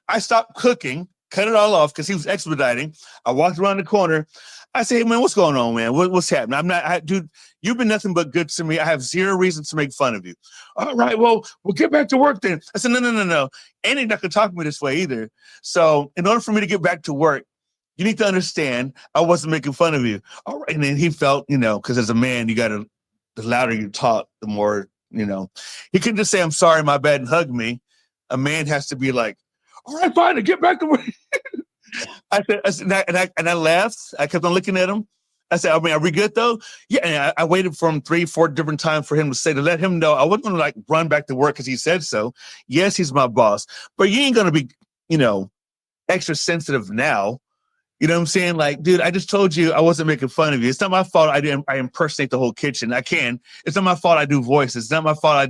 I stopped cooking, cut it all off because he was expediting. I walked around the corner. I say, hey, man, what's going on, man? What's happening? Dude, you've been nothing but good to me. I have zero reason to make fun of you. All right, well, we'll get back to work then. I said, no. And he's not going to talk to me this way either. So in order for me to get back to work, you need to understand I wasn't making fun of you. All right. And then he felt, because as a man, the louder you talk, the more, he couldn't just say, I'm sorry, my bad, and hug me. A man has to be like, all right, fine, get back to work. I said, and I laughed. I kept on looking at him. I said, are we good though? Yeah. And I waited for him 3-4 different times for him to let him know I wasn't going to run back to work because he said so. Yes, he's my boss, but you ain't going to be, extra sensitive now. You know what I'm saying? Like, dude, I just told you I wasn't making fun of you. It's not my fault I impersonate the whole kitchen. I can. It's not my fault I do voices. It's not my fault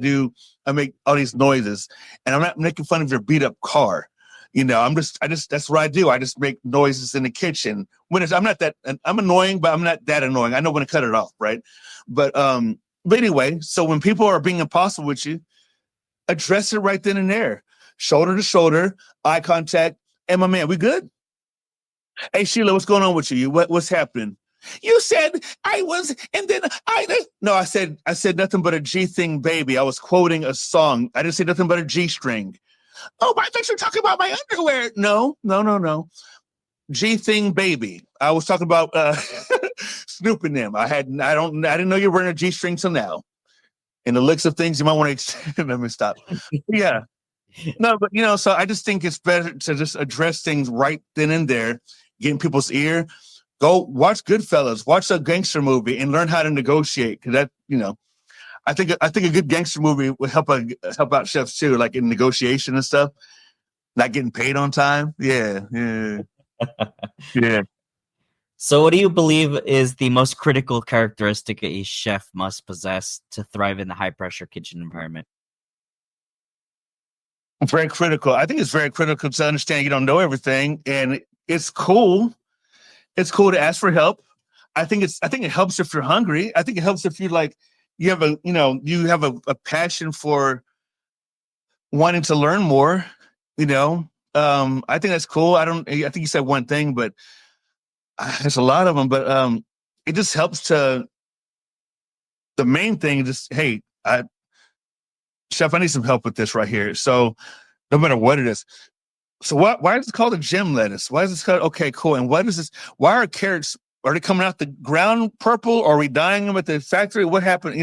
I make all these noises. And I'm not making fun of your beat up car. That's what I do. I just make noises in the kitchen. I'm annoying, but I'm not that annoying. I know when to cut it off, right? But anyway, so when people are being impossible with you, address it right then and there. Shoulder to shoulder, eye contact. Hey, my man, we good? Hey, Sheila, what's going on with you? What's happening? You said I was, and then no, I said nothing but a G thing, baby. I was quoting a song. I didn't say nothing but a G string. Oh, I thought you were talking about my underwear. No. G thing, baby. I was talking about Snoop and them. I didn't know you were wearing a G string till now. In the looks of things, you might want to let me stop. Yeah. No, but so I just think it's better to just address things right then and there, get in people's ear. Go watch Goodfellas, watch a gangster movie, and learn how to negotiate. Because that, I think a good gangster movie would help out chefs too, like in negotiation and stuff. Not getting paid on time. Yeah. So, what do you believe is the most critical characteristic a chef must possess to thrive in the high pressure kitchen environment? Very critical. I think it's very critical to understand you don't know everything, and it's cool. It's cool to ask for help. I think it helps if you're hungry. I think it helps if you you have a passion for wanting to learn more. I think that's cool. I think you said one thing, but there's a lot of them. But it just helps to. The main thing is just, hey, Chef, I need some help with this right here. So no matter what it is. So why is it called a gem lettuce? Why is it called, okay, cool. And what is this? Why are carrots, are they coming out the ground purple? Or are we dyeing them at the factory? What happened?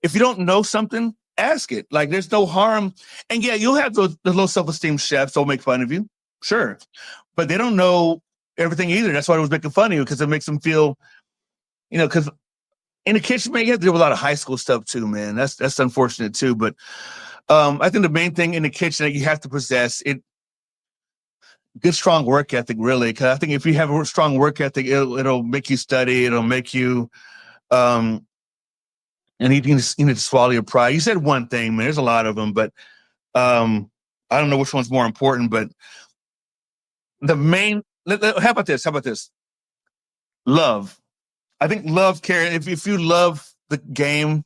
If you don't know something, ask it. Like there's no harm. And yeah, you'll have the low self-esteem chefs that'll make fun of you. Sure. But they don't know everything either. That's why I was making fun of you, because it makes them feel, because in the kitchen, man, you have to do a lot of high school stuff too, man. That's unfortunate too. But I think the main thing in the kitchen that you have to possess good strong work ethic, really. Because I think if you have a strong work ethic, it'll make you study. It'll make you, and you need to swallow your pride. You said one thing, man. There's a lot of them, but I don't know which one's more important. But the main. How about this? Love. I think love, Karen, if you love the game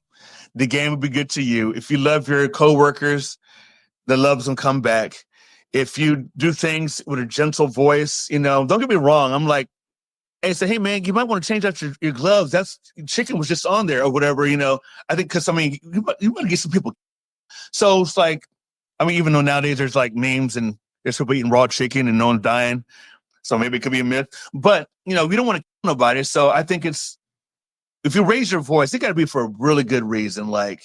will be good to you. If you love your coworkers, the love's gonna come back. If you do things with a gentle voice, don't get me wrong. I'm like, say, hey man, you might want to change out your gloves. That's chicken was just on there or whatever, I think because you want to get some people. So it's like, even though nowadays there's like memes and there's people eating raw chicken and no one's dying. So maybe it could be a myth, but we don't want to kill nobody. So I think if you raise your voice, it got to be for a really good reason. Like,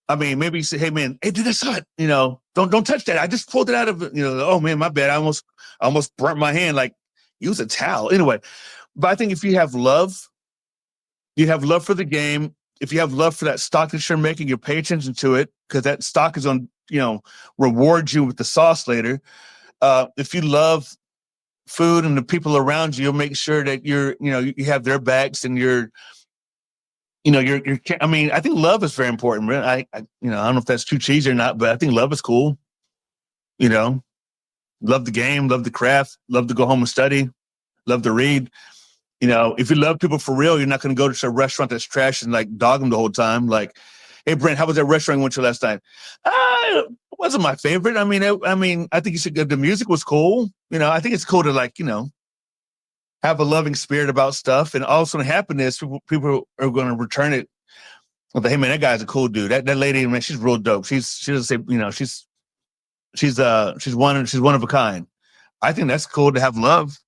maybe you say, hey man, hey dude, that's hot. Don't touch that. I just pulled it out of, oh man, my bad. I almost burnt my hand. Like, use a towel. Anyway, but I think if you have love for the game. If you have love for that stock that you're making, you pay attention to it, because that stock is on, reward you with the sauce later. If you love food and the people around you, you'll make sure that you have their backs and I mean, I think love is very important. I don't know if that's too cheesy or not, but I think love is cool. Love the game, love the craft, love to go home and study, love to read. If you love people for real, you're not going to go to a restaurant that's trash and like dog them the whole time. Like, hey, Brent, how was that restaurant you went to last night? It wasn't my favorite. I mean, I think you should. The music was cool. I think it's cool to have a loving spirit about stuff. And also, what happen is people are going to return it. Well, hey man, that guy's a cool dude. That lady, man, she's real dope. She doesn't say, she's one of a kind. I think that's cool to have love.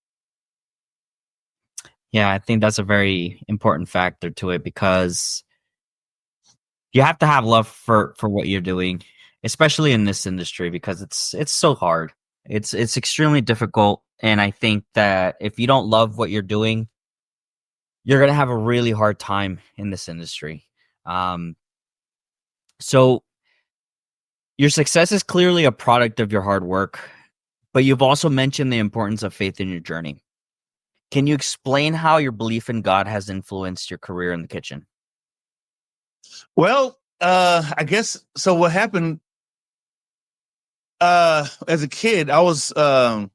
Yeah, I think that's a very important factor to it, because you have to have love for what you're doing, especially in this industry, because it's so hard. It's extremely difficult, and I think that if you don't love what you're doing, you're gonna have a really hard time in this industry. So your success is clearly a product of your hard work, but you've also mentioned the importance of faith in your journey. Can you explain how your belief in God has influenced your career in the kitchen? Well, I guess so. What happened as a kid, I want to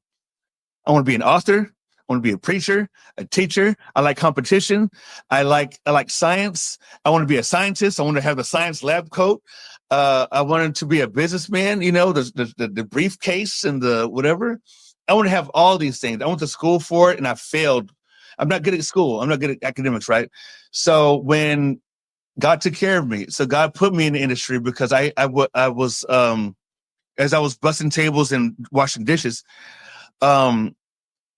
be an author. I want to be a preacher, a teacher. I like competition. I like science. I want to be a scientist. I want to have the science lab coat. I wanted to be a businessman. The briefcase and the whatever. I want to have all these things. I went to school for it and I failed. I'm not good at school. I'm not good at academics, right? So when God took care of me, so God put me in the industry because I was as I was busting tables and washing dishes, and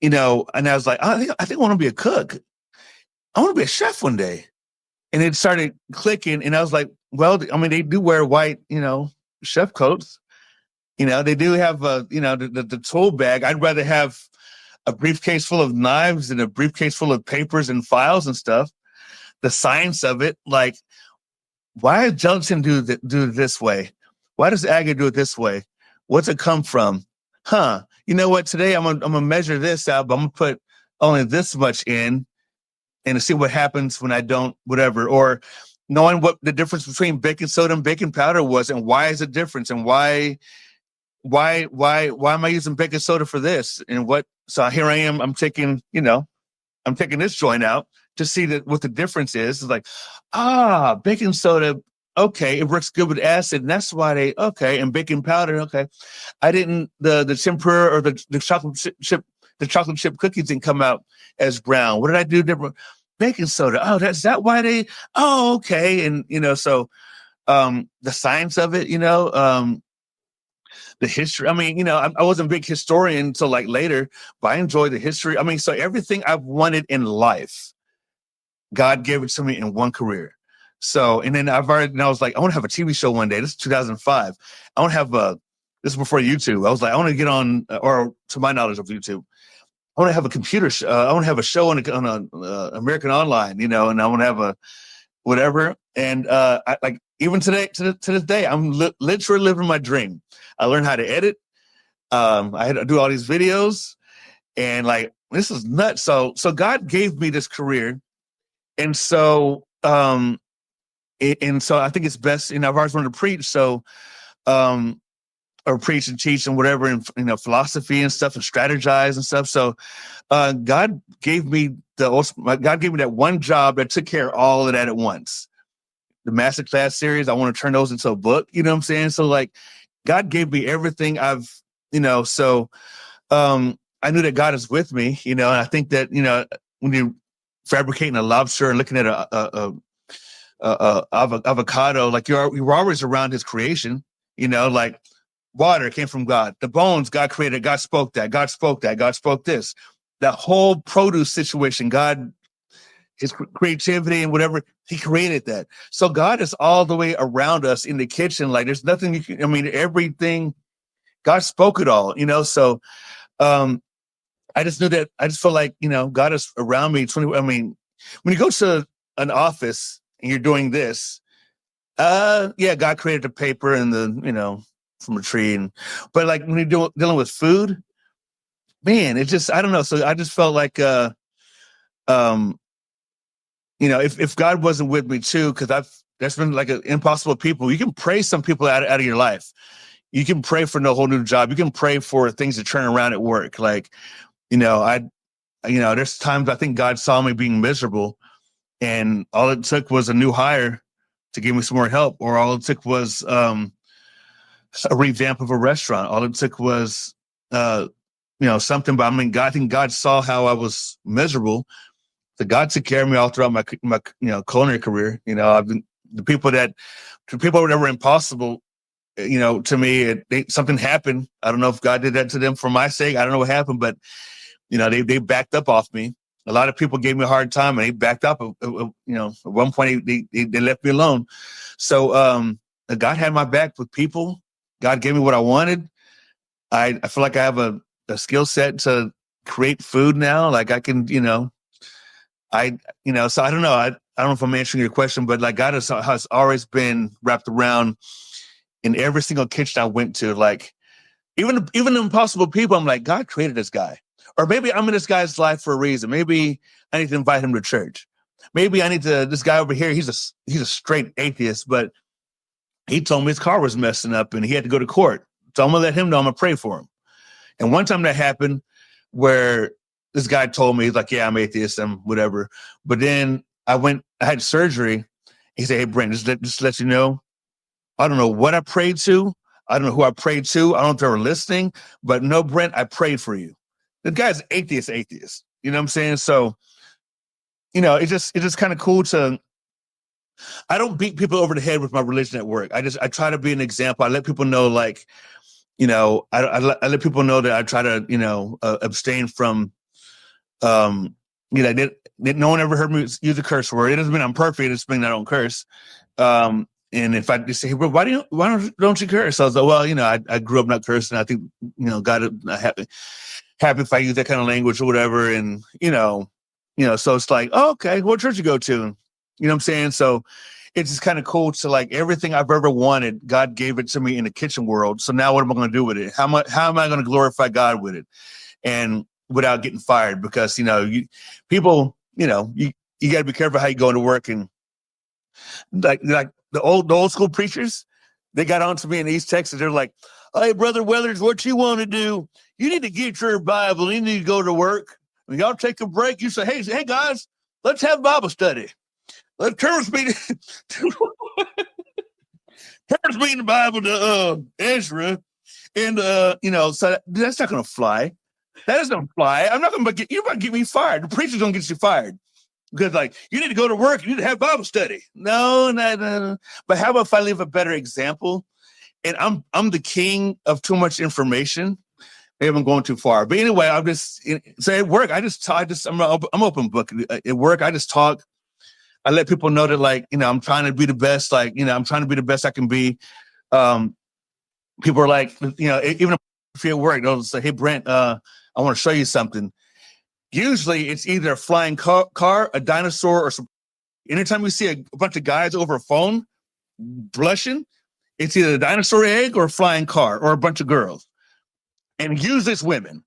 I was like, I think I want to be a cook. I want to be a chef one day. And it started clicking, and I was like, well, I mean, they do wear white, chef coats. They do have the tool bag. I'd rather have a briefcase full of knives and a briefcase full of papers and files and stuff. The science of it, like, why does gelatin do it this way? Why does agar do it this way? What's it come from? You know what? Today I'm gonna measure this out, but I'm gonna put only this much in, and to see what happens when I don't, whatever. Or knowing what the difference between baking soda and baking powder was, and why is it difference, and why am I using baking soda for this, and what? So here I am. I'm taking this joint out to see what the difference is. It's like, baking soda. Okay, it works good with acid, and that's why and baking powder. Okay, I didn't the tempura or the chocolate chip cookies didn't come out as brown. What did I do different? Baking soda. Oh, that's that why they. Oh, okay, and so the science of it, the history. I mean, I wasn't a big historian until like later, but I enjoy the history. I mean, so everything I've wanted in life, God gave it to me in one career. So, and then I was like, I want to have a TV show one day. This is 2005. I want to have this is before YouTube. I was like, I want to get on, or to my knowledge of YouTube, I want to have a computer show. I want to have a show on American Online, and I want to have a whatever. And I like, even today, to this day, I'm literally living my dream. I learned how to edit. I had to do all these videos, and like, this is nuts. So God gave me this career. And so, so I think it's best, I've always wanted to preach. So, or preach and teach and whatever, and, philosophy and stuff and strategize and stuff. So, God gave me that one job that took care of all of that at once. The masterclass series, I want to turn those into a book. You know what I'm saying? So like, God gave me everything so, I knew that God is with me, and I think that, when you're fabricating a lobster and looking at a avocado, like you're always around his creation, like water came from God, the bones God created, God spoke that, God spoke that, God spoke this, that whole produce situation, God, his creativity and whatever, he created that. So God is all the way around us in the kitchen. Like there's nothing everything, God spoke it all, so I just knew that. I just felt like, God is around me. When you go to an office and you're doing this, God created the paper and from a tree. But like when you're dealing with food, man, it just, I don't know. So I just felt like, um, if God wasn't with me too, because that's been like an impossible people. You can pray some people out of your life. You can pray for no whole new job. You can pray for things to turn around at work. Like, there's times I think God saw me being miserable, and all it took was a new hire to give me some more help, or all it took was a revamp of a restaurant. All it took was something. But I mean, I think God saw how I was miserable. So God took care of me all throughout my culinary career. I've been the people that were impossible. To me, something happened. I don't know if God did that to them for my sake. I don't know what happened, but they backed up off me. A lot of people gave me a hard time, and they backed up. At one point they left me alone. So God had my back with people. God gave me what I wanted. I feel like I have a skill set to create food now. Like I can, so I don't know. I don't know if I'm answering your question, but like God has always been wrapped around in every single kitchen I went to. Like even impossible people, I'm like, God created this guy. Or maybe I'm in this guy's life for a reason. Maybe I need to invite him to church. Maybe I need this guy over here, he's a straight atheist, but he told me his car was messing up and he had to go to court. So I'm going to let him know I'm going to pray for him. And one time that happened where this guy told me, he's like, yeah, I'm atheist, I'm whatever. But then I had surgery. He said, hey, Brent, just let you know, I don't know what I prayed to. I don't know who I prayed to. I don't know if they were listening, but no, Brent, I prayed for you. The guy's atheist. You know what I'm saying? So, it's just kind of cool I don't beat people over the head with my religion at work. I try to be an example. I let people know, like, I let people know that I try to, abstain from, no one ever heard me use a curse word. It doesn't mean I'm perfect. It's mean I don't curse. And if I just say, well, why don't you curse? I was like, well, I grew up not cursing. I think, God happy if I use that kind of language or whatever. And, so it's like, oh, okay, what church you go to? You know what I'm saying? So it's just kind of cool to, like, everything I've ever wanted, God gave it to me in the kitchen world. So now what am I going to do with it? How am I going to glorify God with it? And without getting fired, because, you got to be careful how you go into work. And like the old school preachers, they got onto me in East Texas. They're like, hey, Brother Weathers, what you want to do? You need to get your Bible. You need to go to work. When y'all take a break, you say, hey guys, let's have Bible study. Let's turn me the Bible to Ezra. And, so that's not going to fly. That doesn't fly. I'm not going to you're about to get me fired. The preacher's going to get you fired. Because, like, you need to go to work. You need to have Bible study. No. But how about if I leave a better example? And I'm the king of too much information. Maybe I'm going too far. But anyway, so at work, I'm open book. At work, I just talk. I let people know that, like, I'm trying to be the best. Like, I'm trying to be the best I can be. People are like, even if you're at work, they'll say, hey, Brent, I want to show you something. Usually it's either a flying car, a dinosaur, or some. Anytime we see a bunch of guys over a phone blushing, it's either a dinosaur egg or a flying car or a bunch of girls. And usually it's women.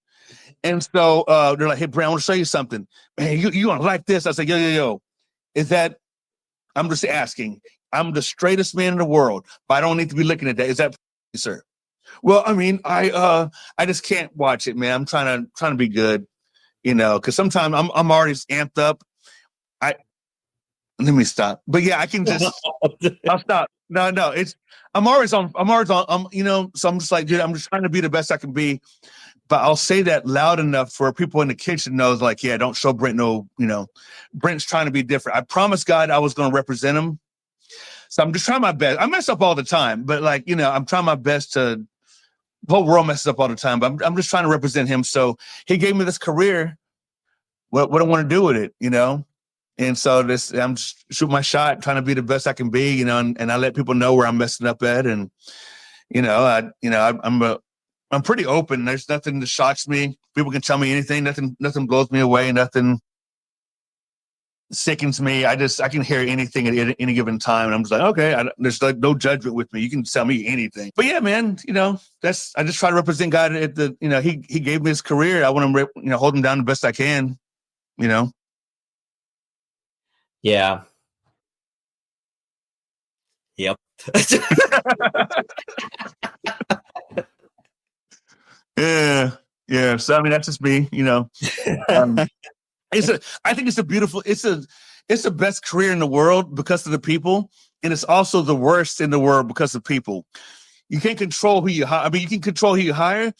And so they're like, hey, Brent, I want to show you something. Man, you want to like this? I said, yo. Is that, I'm just asking. I'm the straightest man in the world, but I don't need to be looking at that. Is that, sir? Well, I mean, I just can't watch it, man. I'm trying to be good, because sometimes I'm already amped up. Let me stop. But yeah, I can just, I'll stop. No, I'm always on, so I'm just like, dude, I'm just trying to be the best I can be. But I'll say that loud enough for people in the kitchen knows, like, yeah, don't show Brent Brent's trying to be different. I promised God I was going to represent him. So I'm just trying my best. I mess up all the time, but, like, I'm trying my best to, the whole world messes up all the time, but I'm just trying to represent him. So he gave me this career. What I want to do with it, And so I'm just shooting my shot, trying to be the best I can be, and I let people know where I'm messing up at. And, I'm pretty open. There's nothing that shocks me. People can tell me anything. Nothing blows me away. Nothing sickens me. I can hear anything at any given time, and I'm just like, okay, there's like no judgment with me. You can tell me anything. But yeah, man, I just try to represent God at the, he gave me his career. I want to, hold him down the best I can. Yeah. Yep. Yeah, yeah. So I mean, that's just me. Um, I think it's a beautiful. It's the best career in the world because of the people, and it's also the worst in the world because of people. You can't control who you hire. I mean, you can control who you hire.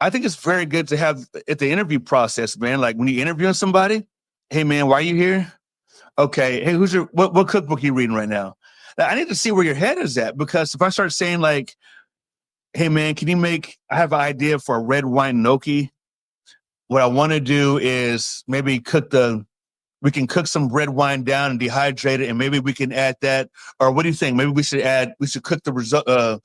I think it's very good to have at the interview process, man. Like when you're interviewing somebody, hey man, why are you here? Okay, hey, what cookbook are you reading right now? I need to see where your head is at, because if I start saying like, hey man, I have an idea for a red wine gnocchi. What I want to do is maybe we can cook some red wine down and dehydrate it, and maybe we can add that. Or what do you think? Maybe we should cook the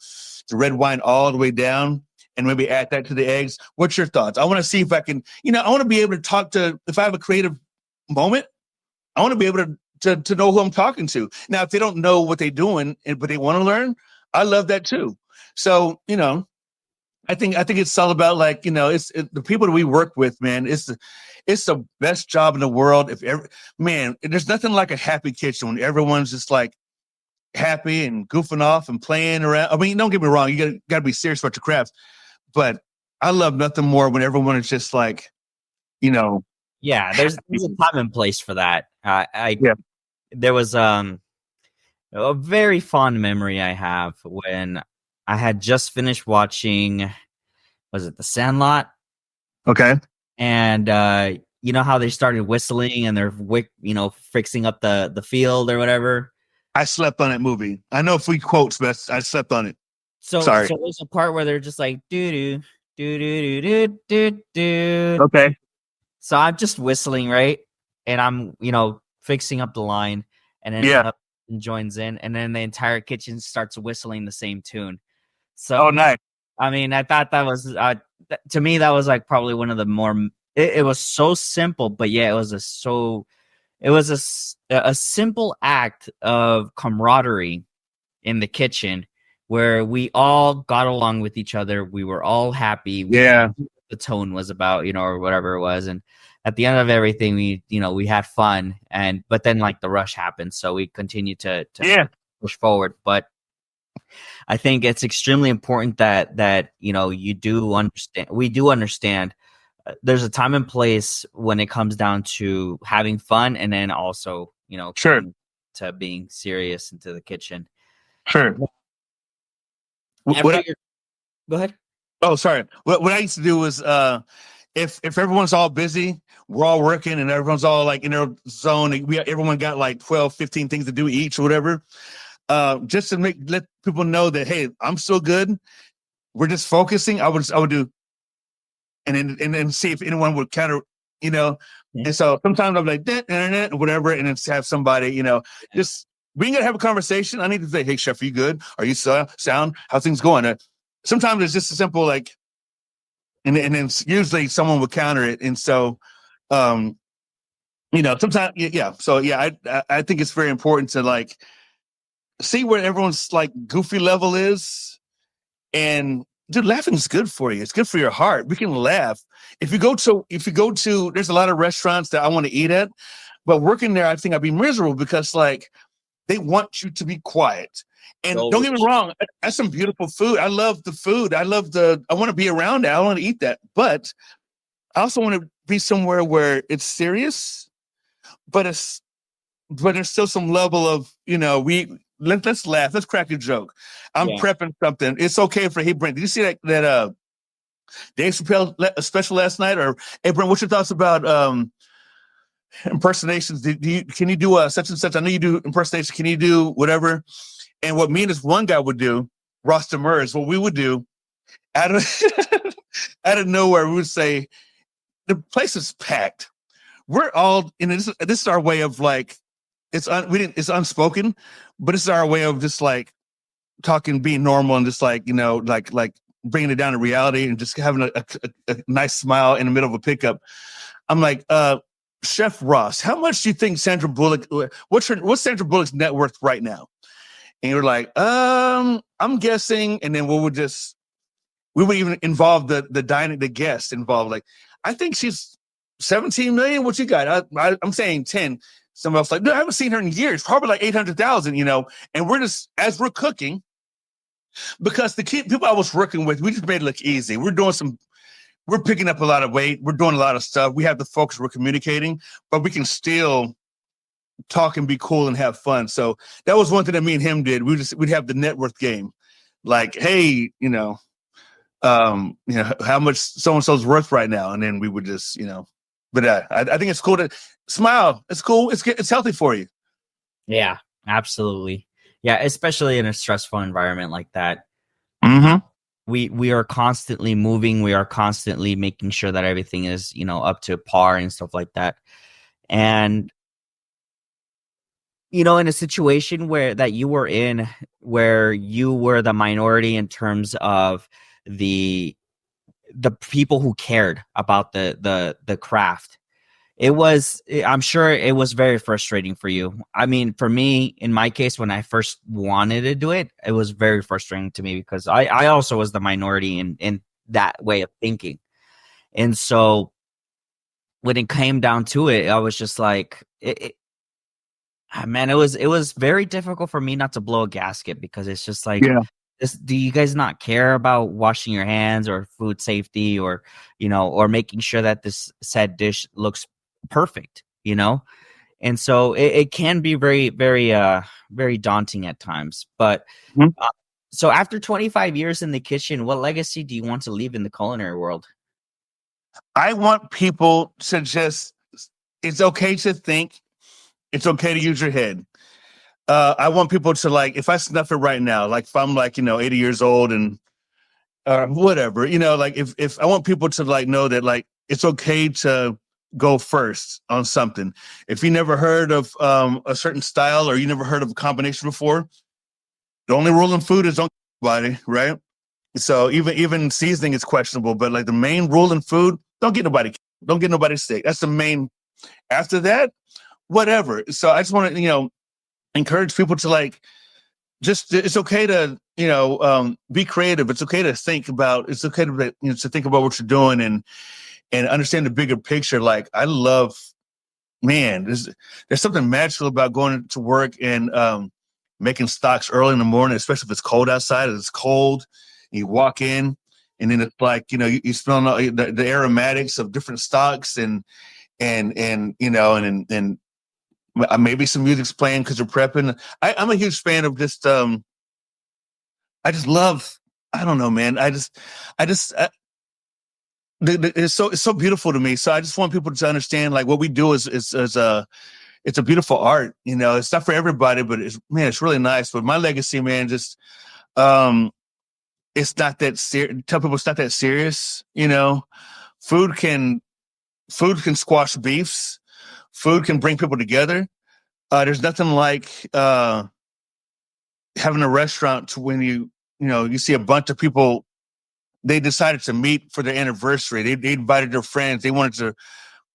red wine all the way down and maybe add that to the eggs. What's your thoughts? I want to see if I can, I want to be able to talk to, if I have a creative moment, I want to be able to know who I'm talking to. Now, if they don't know what they're doing, but they want to learn, I love that too. So, I think it's all about like, the people that we work with, man. It's the best job in the world. Man, there's nothing like a happy kitchen when everyone's just like happy and goofing off and playing around. I mean, don't get me wrong, you gotta be serious about your craft, but I love nothing more when everyone is just like, Yeah, there's a time and place for that. Yeah. There was a very fond memory I have when I had just finished watching, was it The Sandlot? Okay. And you know how they started whistling and they're fixing up the field or whatever. I slept on that movie. I know 3 quotes, but I slept on it. So Sorry. So there's a part where they're just like doo doo doo doo doo doo doo. Okay. So I'm just whistling, right? And I'm, fixing up the line, and then Yeah. another person joins in, and then the entire kitchen starts whistling the same tune. So, Oh, nice. I mean, I thought that was, to me, that was like probably one of the more, it was so simple, but yeah, it was a simple act of camaraderie in the kitchen where we all got along with each other. We were all happy. Yeah. The tone was about, or whatever it was. And at the end of everything, we had fun, but then like the rush happened. So we continued to push forward. But I think it's extremely important that we do understand there's a time and place when it comes down to having fun, and then also, Sure. to being serious into the kitchen. Sure. Go ahead. Oh, sorry. What I used to do was, if everyone's all busy, we're all working and everyone's all like in their zone, everyone got like 12, 15 things to do each or whatever. Just to let people know that, hey, I'm still good. We're just focusing. I would do, and then see if anyone would counter, Yeah. And so sometimes I'm like that, whatever, and then have somebody, just we ain't gonna have a conversation. I need to say, hey, chef, are you good? Are you sound? How's things going? Sometimes it's just a simple like, and then usually someone would counter it, and so, sometimes, yeah. So yeah, I think it's very important to like see where everyone's like goofy level is, and dude, laughing is good for you. It's good for your heart. We can laugh. If you go to, there's a lot of restaurants that I want to eat at, but working there, I think I'd be miserable because like they want you to be quiet. And don't get me wrong, that's some beautiful food. I love the food. I want to be around that. I want to eat that. But I also want to be somewhere where it's serious, but there's still some level of, let's laugh. Let's crack a joke. I'm prepping something. It's okay for, hey, Brent, did you see that Dave Chappelle special last night? Or, hey, Brent, what's your thoughts about impersonations? Can you do such and such? I know you do impersonation. Can you do whatever? And what me and this one guy would do, Ross Demers, what we would do out of out of nowhere, we would say, the place is packed. We're all, this is our way of like, it's unspoken, but it's our way of just like talking, being normal, and just like, like bringing it down to reality and just having a nice smile in the middle of a pickup. I'm like, Chef Ross, how much do you think Sandra Bullock? What's Sandra Bullock's net worth right now? And you're like, I'm guessing, and then we would even involve the guest involved. Like, I think she's 17 million. What you got? I'm saying 10. Someone else like, no, I haven't seen her in years. Probably like 800,000. And we're just as we're cooking, because the people I was working with, we just made it look easy. We're picking up a lot of weight. We're doing a lot of stuff. We have the focus. We're communicating, but we can still talk and be cool and have fun. So that was one thing that me and him did. We'd have the net worth game, like, hey, how much so and so's worth right now, and then we would just, But I think it's cool to smile. It's cool. It's healthy for you. Yeah, absolutely. Yeah, especially in a stressful environment like that. Mm-hmm. We are constantly moving. We are constantly making sure that everything is, up to par and stuff like that. And, in a situation that you were in, where you were the minority in terms of the people who cared about the craft, I'm sure it was very frustrating for you. I mean, for me, in my case, when I first wanted to do it, it was very frustrating to me because I also was the minority in that way of thinking. And so when it came down to it, I was just like, man, it was very difficult for me not to blow a gasket, because it's just like, yeah. Do you guys not care about washing your hands or food safety, or or making sure that this said dish looks perfect, And so it can be very, very, very daunting at times. But so after 25 years in the kitchen, what legacy do you want to leave in the culinary world? I want people to it's okay to think, it's okay to use your head. I want people to, like, if I snuff it right now, like if I'm like, 80 years old and whatever, like if I want people to like know that, like, it's okay to go first on something. If you never heard of a certain style, or you never heard of a combination before, the only rule in food is don't nobody, right? So even seasoning is questionable, but like the main rule in food, don't get nobody sick. That's the main. After that, whatever. So I just want to, encourage people to, like, it's okay to, be creative. It's okay to think about, it's okay to, to think about what you're doing and understand the bigger picture. Like, I love, man, there's something magical about going to work and making stocks early in the morning, especially if it's cold outside. It's cold, and you walk in, and then it's like, you smell the aromatics of different stocks, and maybe some music's playing because you're prepping. I'm a huge fan of just, I just love, I don't know, man. It's so beautiful to me. So I just want people to understand, like, what we do is it's a beautiful art. It's not for everybody, but it's really nice. But my legacy, man, just, it's not that serious. Tell people it's not that serious. Food can squash beefs. Food can bring people together. There's nothing like having a restaurant to when you see a bunch of people. They decided to meet for their anniversary. They invited their friends. They wanted to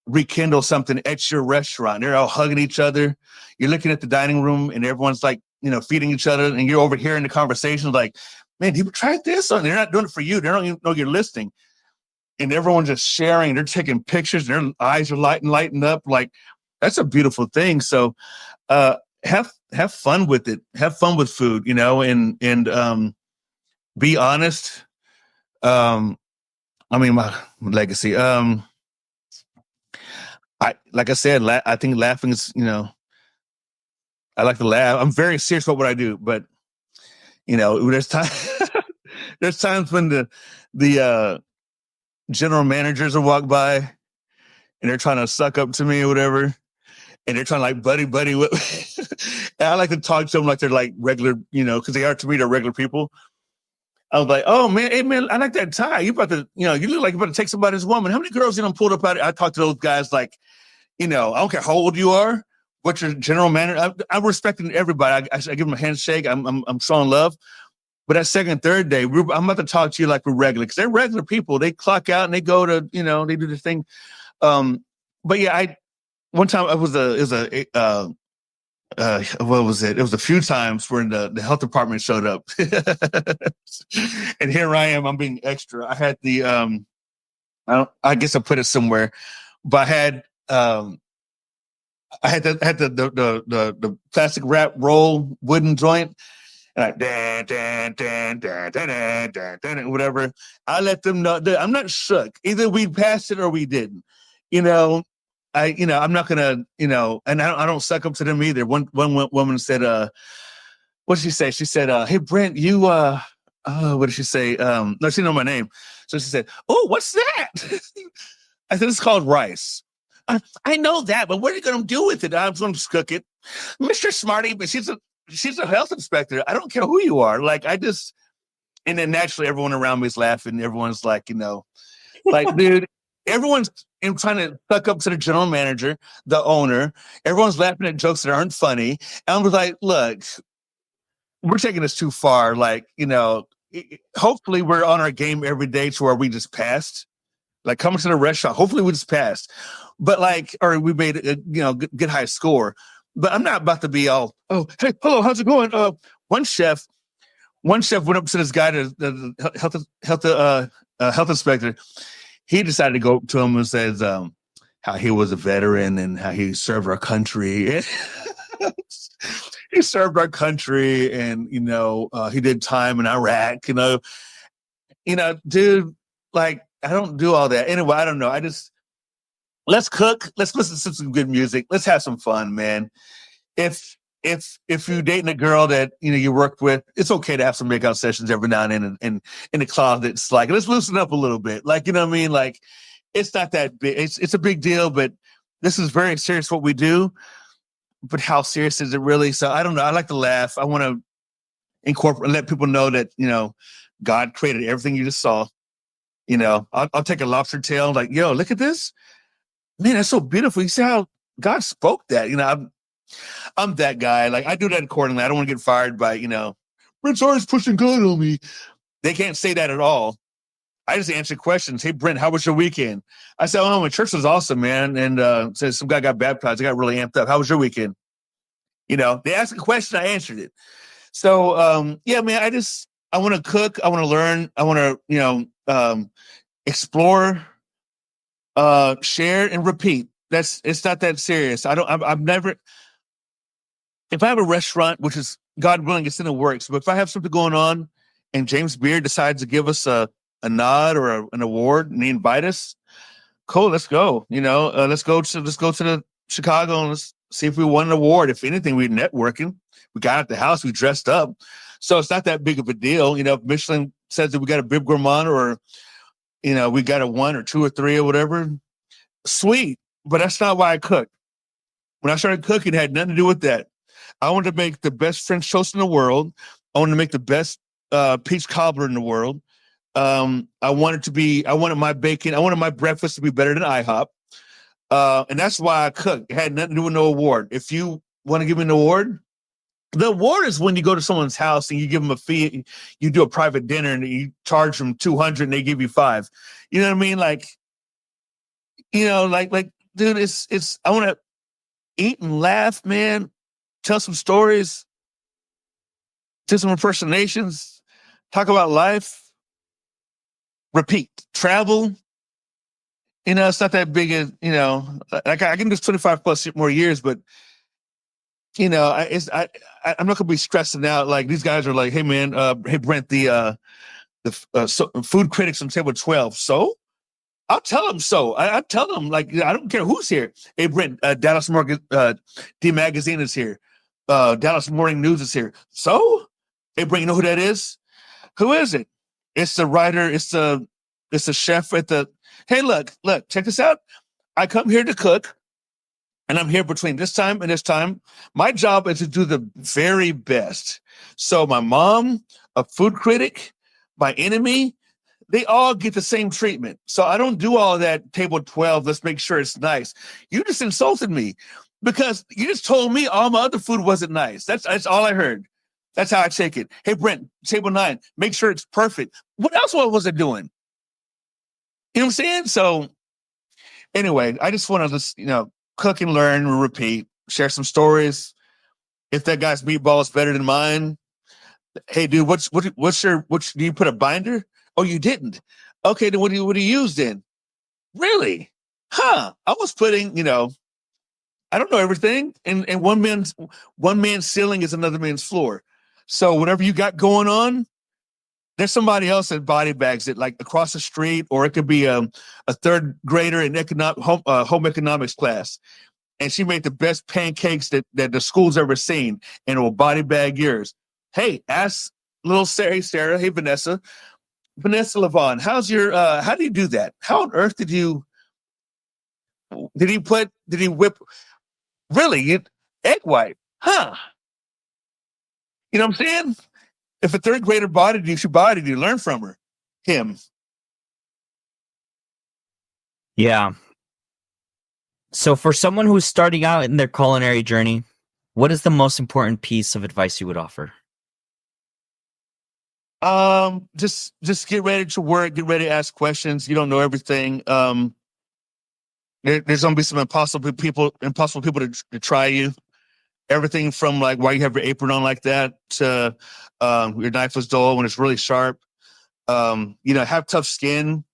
rekindle something at your restaurant. They're all hugging each other. You're looking at the dining room, and everyone's like, feeding each other, and you're overhearing the conversation. Like, man, people tried this, and they're not doing it for you. They don't even know you're listening. And everyone's just sharing. They're taking pictures. Their eyes are lighting up. Like, that's a beautiful thing. So have fun with it. Have fun with food, and be honest. My legacy. Like I said, I think laughing is, I like to laugh. I'm very serious about what I do, but there's there's times when the general managers will walk by and they're trying to suck up to me or whatever, and they're trying to, like, buddy with me. And I like to talk to them like they're like regular, because they are, to me, they're regular people. I was like, oh man, hey man, I like that tie. You about to, you look like you're about to take somebody's woman. How many girls pulled up out? I talk to those guys like, I don't care how old you are, what your general manager. I'm respecting everybody. I give them a handshake. I'm showing love. But that second, third day, I'm about to talk to you like we're regular, because they're regular people. They clock out and they go to, they do this thing. But yeah, one time it was what was it? It was a few times when the health department showed up, and here I am. I'm being extra. I had the I guess I put it somewhere, but I had the plastic wrap roll wooden joint, and I whatever. I let them know that I'm not shook. Either we passed it or we didn't. You know, I'm not gonna, and I don't suck up to them either. One woman said, what did she say? She said, "Hey Brent, you what did she say? No, she didn't know my name, so she said, "Oh, what's that?" I said, "It's called rice." I know that, but what are you going to do with it? I'm going to cook it, Mr. Smarty. But she's a health inspector. I don't care who you are. Like and then naturally everyone around me is laughing. Everyone's like, like, dude, everyone's trying to suck up to the general manager, the owner. Everyone's laughing at jokes that aren't funny. And I was like, look, we're taking this too far. Like, hopefully we're on our game every day to where we just passed. Like coming to the restaurant, hopefully we just passed. But or we made a good high score. But I'm not about to be all, oh, hey, hello, how's it going? One chef went up to this guy, the health inspector. He decided to go up to him and says how he was a veteran and how he served our country. He served our country, and he did time in Iraq. Dude, like I don't do all that anyway. I don't know. Let's cook. Let's listen to some good music. Let's have some fun, man. If you're dating a girl that you worked with, it's okay to have some makeout sessions every now and then, and in the closet. It's like, let's loosen up a little bit. Like, you know what I mean? Like, it's not that big. It's a big deal, but this is very serious what we do. But how serious is it really? So I don't know. I like to laugh. I want to incorporate, let people know that God created everything you just saw. I'll take a lobster tail, like, yo, look at this. Man, that's so beautiful. You see how God spoke that? I'm that guy. Like, I do that accordingly. I don't want to get fired by, Brent's always pushing God on me. They can't say that at all. I just answer questions. Hey, Brent, how was your weekend? I said, oh, my church was awesome, man. And says some guy got baptized. I got really amped up. How was your weekend? They asked a question. I answered it. So, yeah, man, I want to cook. I want to learn. I want to, explore, share, and repeat. It's not that serious. I've never, if I have a restaurant, which is God willing, it's in the works, but if I have something going on and James Beard decides to give us a nod or an award and he invite us, cool, let's go. Let's go to the Chicago and let's see if we won an award. If anything, we're networking. We got out the house, we dressed up. So it's not that big of a deal. If Michelin says that we got a Bib Gourmand or, we got a 1 or 2 or 3 or whatever, sweet. But that's not why I cook. When I started cooking, it had nothing to do with that. I wanted to make the best French toast in the world. I wanted to make the best peach cobbler in the world. I wanted my bacon. I wanted my breakfast to be better than IHOP. And that's why I cook. It had nothing to do with no award. If you want to give me an award, the award is when you go to someone's house and you give them a fee. You do a private dinner and you charge them $200 and they give you $5. You know what I mean? Like, dude, it's. I want to eat and laugh, man. Tell some stories. Do some impersonations. Talk about life. Repeat. Travel. It's not that big as, like I can do 25 plus more years, but I'm not gonna be stressing out. Like these guys are like, hey man, hey Brent, the food critics on table 12. So I'll tell them so. I tell them, like, I don't care who's here. Hey Brent, Dallas Morgan, D Magazine is here. Dallas Morning News is here. So, hey Brent, you know who that is? Who is it? It's the writer. It's the chef at the. Hey, look, check this out. I come here to cook, and I'm here between this time and this time. My job is to do the very best. So my mom, a food critic, my enemy, they all get the same treatment. So I don't do all that table 12. Let's make sure it's nice. You just insulted me because you just told me all my other food wasn't nice. That's all I heard. That's how I take it. Hey, Brent, table 9, make sure it's perfect. What else was I doing? You know what I'm saying? So anyway, I just want to just, cook and learn, repeat, share some stories. If that guy's meatball is better than mine, hey, dude, what do you put a binder? Oh, you didn't. Okay, then what do you use then? Really? Huh? I was putting, I don't know everything, and one man's ceiling is another man's floor. So whatever you got going on, there's somebody else that body bags it, like across the street, or it could be a third grader in home economics class, and she made the best pancakes that the school's ever seen, and it will body bag yours. Hey, ask little Sarah. Hey, Sarah. Hey, Vanessa. Vanessa Levon, how do you do that? How on earth did he whip, really, egg white? Huh? You know what I'm saying? If a third grader bodied you, she bodied you. Learn from her. Him. Yeah. So for someone who's starting out in their culinary journey, what is the most important piece of advice you would offer? Just get ready to work, get ready to ask questions. You don't know everything. There's gonna be some impossible people to try you. Everything from like why you have your apron on like that to your knife was dull when it's really sharp. Have tough skin.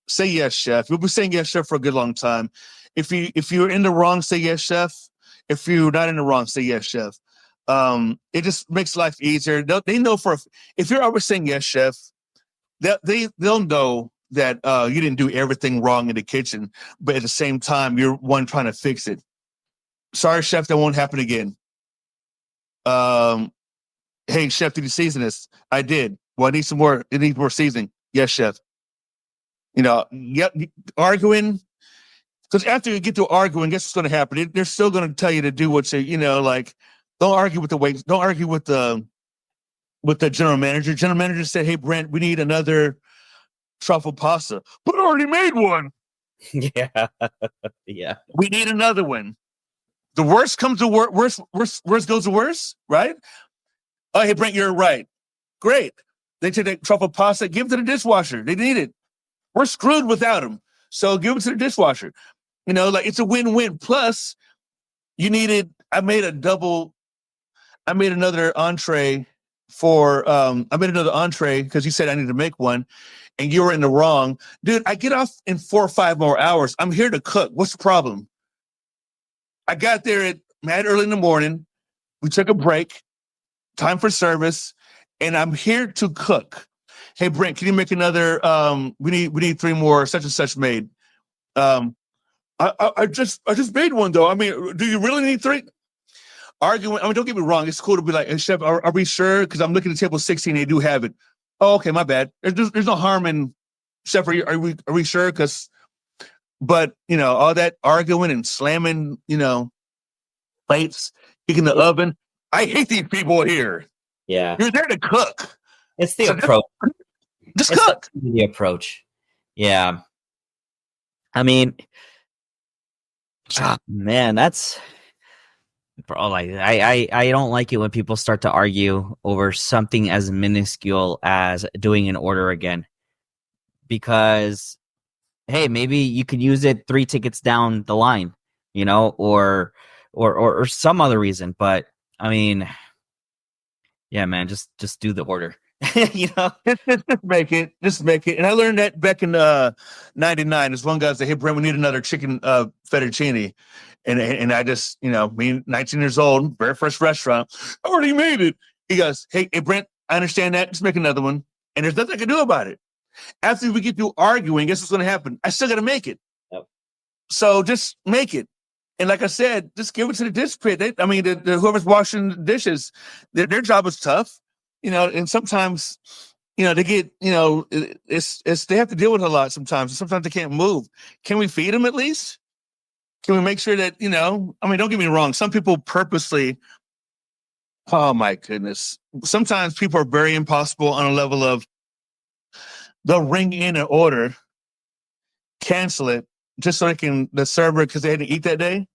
Say yes, chef. You'll be saying yes, chef, for a good long time. If you're in the wrong, say yes, chef. If you're not in the wrong, say yes, chef. It just makes life easier. They know if you're always saying yes, chef, they'll know that you didn't do everything wrong in the kitchen, but at the same time, you're one trying to fix it. Sorry, chef, that won't happen again. Hey, chef, did you season this? I did. Well, I need some more. It needs more seasoning. Yes, chef. Arguing. Because after you get to arguing, guess what's going to happen? They're still going to tell you to do what like, don't argue with the wait. Don't argue with the general manager. General manager said, "Hey, Brent, we need another truffle pasta, but I already made one." Yeah. Yeah. We need another one. The worst comes to worst goes to worst, right? Oh, hey, Brent, you're right. Great. They take that truffle pasta, give it to the dishwasher. They need it. We're screwed without them. So give it to the dishwasher. Like it's a win-win. Plus, I made another entree because you said I need to make one, and you were in the wrong. Dude, I get off in 4 or 5 more hours. I'm here to cook. What's the problem? I got there at mad early in the morning. We took a break, time for service, and I'm here to cook. Hey, Brent, can you make another? We need 3 more such and such made. I just made one though. I mean, do you really need 3? Arguing. I mean, don't get me wrong. It's cool to be like, hey, chef, are we sure? Because I'm looking at table 16. They do have it. Oh, okay, my bad. There's no harm in, chef. Are we sure? But all that arguing and slamming, plates, kicking the oven. I hate these people here. Yeah. You're there to cook. It's the approach. Just cook. The approach. Yeah. I mean, man, that's, bro, like I don't like it when people start to argue over something as minuscule as doing an order again. Because hey, maybe you could use it 3 tickets down the line, or some other reason. But I mean, yeah, man, just do the order. Just make it. And I learned that back in '99. There's one guy said, "Hey, Brent, we need another chicken fettuccine," and I just, me 19 years old, very first restaurant, I already made it. He goes, "Hey, Brent, I understand that. Just make another one." And there's nothing I can do about it. After we get through arguing, guess what's going to happen? I still got to make it. Yep. So just make it. And like I said, just give it to the dish pit. Whoever's washing the dishes, their job is tough. And sometimes, they get, it's they have to deal with a lot sometimes. Sometimes they can't move. Can we feed them at least? Can we make sure that, I mean, don't get me wrong. Some people purposely, oh my goodness. Sometimes people are very impossible on a level of they'll ring in an order, cancel it, just so the server, because they had to eat that day,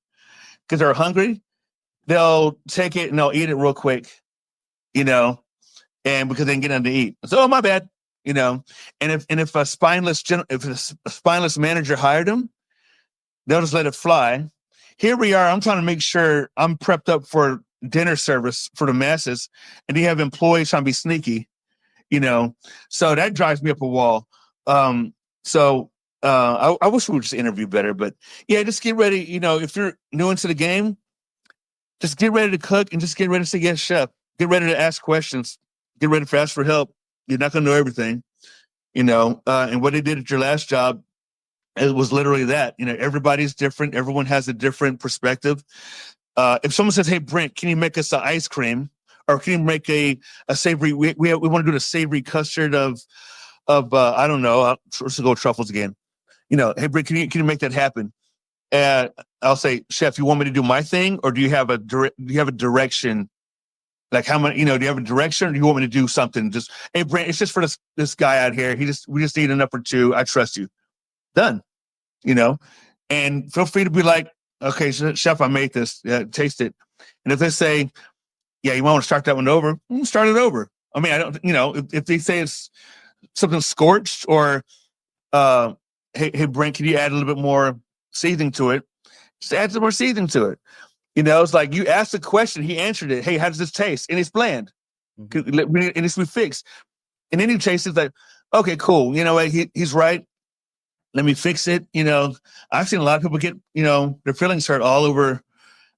because they're hungry, they'll take it and they'll eat it real quick, and because they can get nothing to eat. So, oh, my bad, and if a spineless manager hired them, they'll just let it fly. here we are. I'm trying to make sure I'm prepped up for dinner service for the masses, and you have employees trying to be sneaky, so that drives me up a wall. I wish we would just interview better, but yeah, just get ready. If you're new into the game, just get ready to cook and just get ready to say yes, chef. Get ready to ask questions. Get ready to ask for help. You're not going to know everything, and what they did at your last job, it was literally that. Everybody's different. Everyone has a different perspective. If someone says, "Hey, Brent, can you make us an ice cream?" Or can you make a savory? We want to do the savory custard of I don't know. Let's go truffles again. Hey, Brent, can you make that happen? And I'll say, Chef, you want me to do my thing, or do you have a direction? Like how many? Do you have a direction, or do you want me to do something? Just, hey, Brent, it's just for this guy out here. We just need enough for two. I trust you. Done. And feel free to be like, okay, Chef, I made this. Yeah, taste it. And if they say, yeah, you might want to start that one over, start it over. I mean, I don't, if they say it's something scorched, or hey, Brent, can you add a little bit more seasoning to it? Just add some more seasoning to it. It's like you asked a question, he answered it. Hey, how does this taste? And it's bland. Mm-hmm. It needs to be fixed. And then he tastes it like, okay, cool. You know what? He's right. Let me fix it. I've seen a lot of people get, their feelings hurt all over.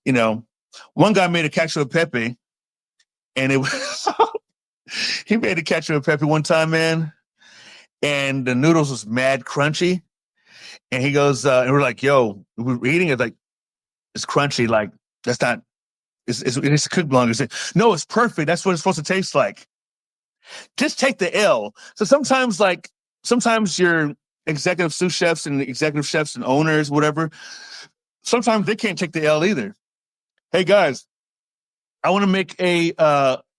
One guy made a cacio e pepe, and it was he made a cacio e pepe one time, man, and the noodles was mad crunchy. And he goes, and we're like, yo, we're eating it, like, it's crunchy. Like, that's not, it's cooked long. No, it's perfect. That's what it's supposed to taste like. Just take the L. So sometimes your executive sous chefs and executive chefs and owners, whatever, sometimes they can't take the L either. Hey guys, I want to make a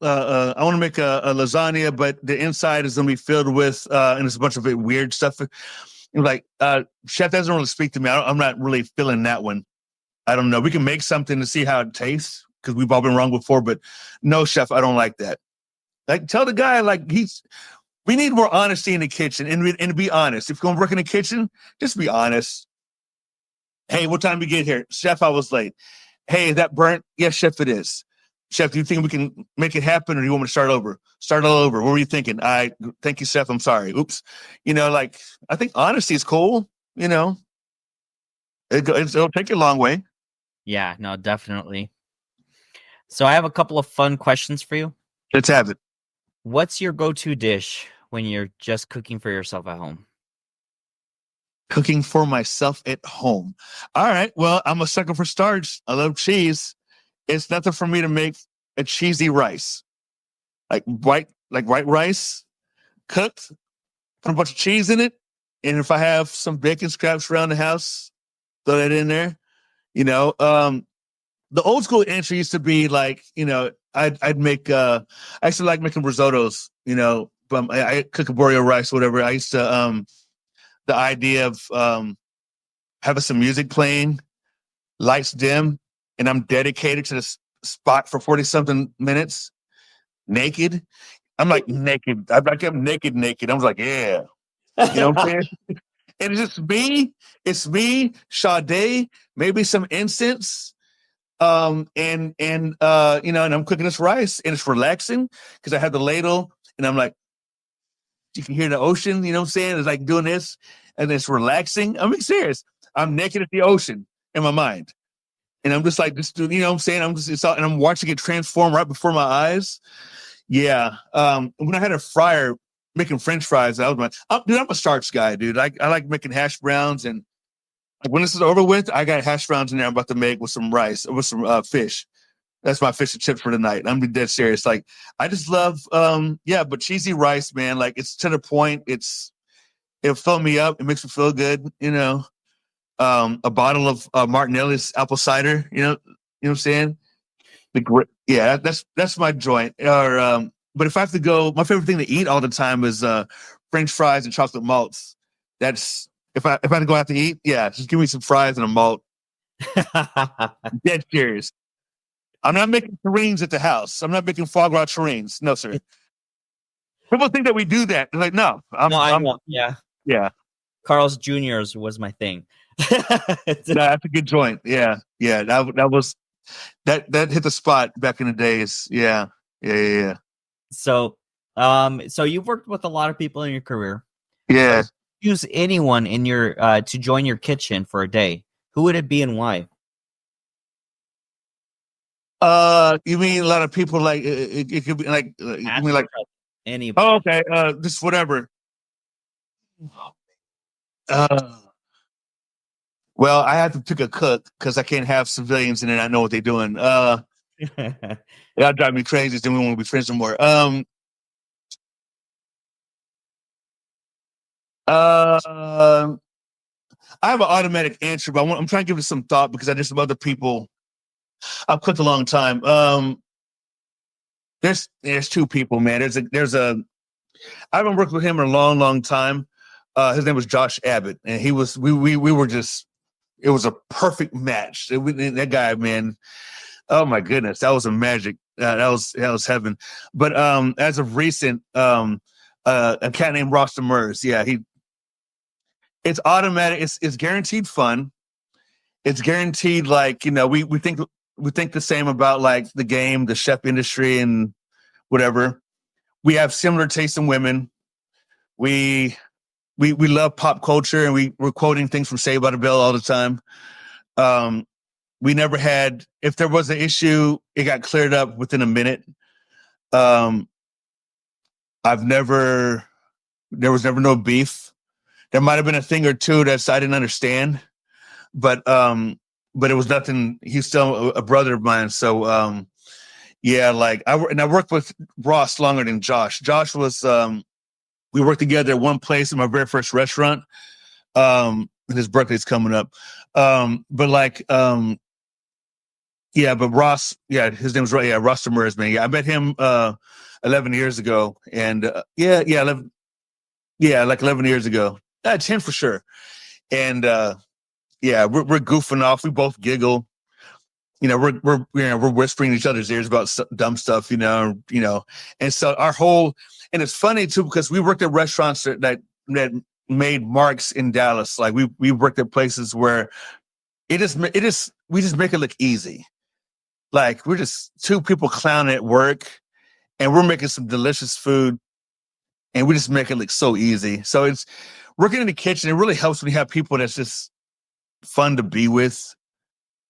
lasagna, but the inside is going to be filled with, and it's a bunch of weird stuff. Like, chef doesn't really speak to me. I'm not really feeling that one. I don't know. We can make something to see how it tastes, because we've all been wrong before, but no, chef, I don't like that. Like, tell the guy, like, we need more honesty in the kitchen, and be honest. If you're going to work in the kitchen, just be honest. Hey, what time did you get here? Chef, I was late. Hey, is that burnt? Yes, chef, it is. Chef, do you think we can make it happen, or do you want me to start over? Start all over. What were you thinking? Thank you, chef. I'm sorry. Oops. Like, I think honesty is cool. It'll take you a long way. Yeah, no, definitely. So I have a couple of fun questions for you. Let's have it. What's your go-to dish when you're just cooking for yourself at home? Cooking for myself at home. All right. Well, I'm a sucker for starch. I love cheese. It's nothing for me to make a cheesy rice. Like white rice, cooked, put a bunch of cheese in it. And if I have some bacon scraps around the house, throw that in there. The old school answer used to be like, I'd make, I used to like making risottos, but I cook a boreal rice, whatever. I used to, the idea of having some music playing, lights dim, and I'm dedicated to this spot for 40-something minutes, naked. I'm like naked. I'm naked. I was like, yeah. You know what I'm saying? And it's just me. It's me, Sade, maybe some incense. And I'm cooking this rice, and it's relaxing because I have the ladle, and I'm like, you can hear the ocean, you know what I'm saying? It's like doing this, and it's relaxing. I'm being serious. I'm naked at the ocean in my mind. And I'm just like, you know what I'm saying? And I'm watching it transform right before my eyes. Yeah. When I had a fryer making French fries, I was like, I'm a starch guy, dude. I like making hash browns, and when this is over with, I got hash browns in there I'm about to make with some rice, with some fish. That's my fish and chips for the night. I'm being dead serious. Like, I just love, but cheesy rice, man. Like, it's to the point. It'll fill me up. It makes me feel good. A bottle of Martinelli's apple cider. You know what I'm saying? That's my joint. But if I have to go, my favorite thing to eat all the time is French fries and chocolate malts. That's if I had to go out to eat, yeah, just give me some fries and a malt. Dead serious. I'm not making terrines at the house. I'm not making foie gras terrines. No, sir. People think that we do that. They're like, no. I know. Yeah. Yeah. Carl's Jr.'s was my thing. That's a good joint. Yeah. Yeah, that hit the spot back in the days. Yeah. So, so you've worked with a lot of people in your career. Yeah. Use anyone in your to join your kitchen for a day. Who would it be and why? You mean a lot of people like it could be like you mean like Any? oh okay just whatever. Uh, well, I have to pick a cook because I can't have civilians in it. I know what they're doing. That'll drive me crazy. Then we won't be friends no more. Uh, I have an automatic answer, but I'm trying to give it some thought because I just some other people I've cooked a long time. There's two people, man. There's a I've been working with him in a long time. His name was Josh Abbott, and we were just it was a perfect match. That guy, man. Oh my goodness, that was a magic. That was heaven. But as of recent, a cat named Ross Demers. Yeah, it's automatic. It's guaranteed fun. It's guaranteed like we think the same about like the game, the chef industry, and whatever. We have similar tastes in women. We we love pop culture, and we're quoting things from Saved by the Bell all the time. Um, we never had if there was an issue, it got cleared up within a minute. Um, I've never there was never no beef. There might have been a thing or two that I didn't understand, but it was nothing. He's still a brother of mine, so yeah. Like I worked with Ross longer than Josh. Josh was we worked together at one place in my very first restaurant. And his birthday's coming up. But like yeah, but Ross, yeah, his name was Ross Demers, man. Yeah, I met him 11 years ago, and yeah, 11, yeah, like 11 years ago. 10 for sure. And yeah, we're goofing off. We both giggle. We're whispering in each other's ears about dumb stuff, And so our whole and it's funny too because we worked at restaurants that made marks in Dallas. Like we worked at places where we just make it look easy. Like we're just two people clowning at work, and we're making some delicious food, and we just make it look so easy. So it's working in the kitchen. It really helps when you have people that's just fun to be with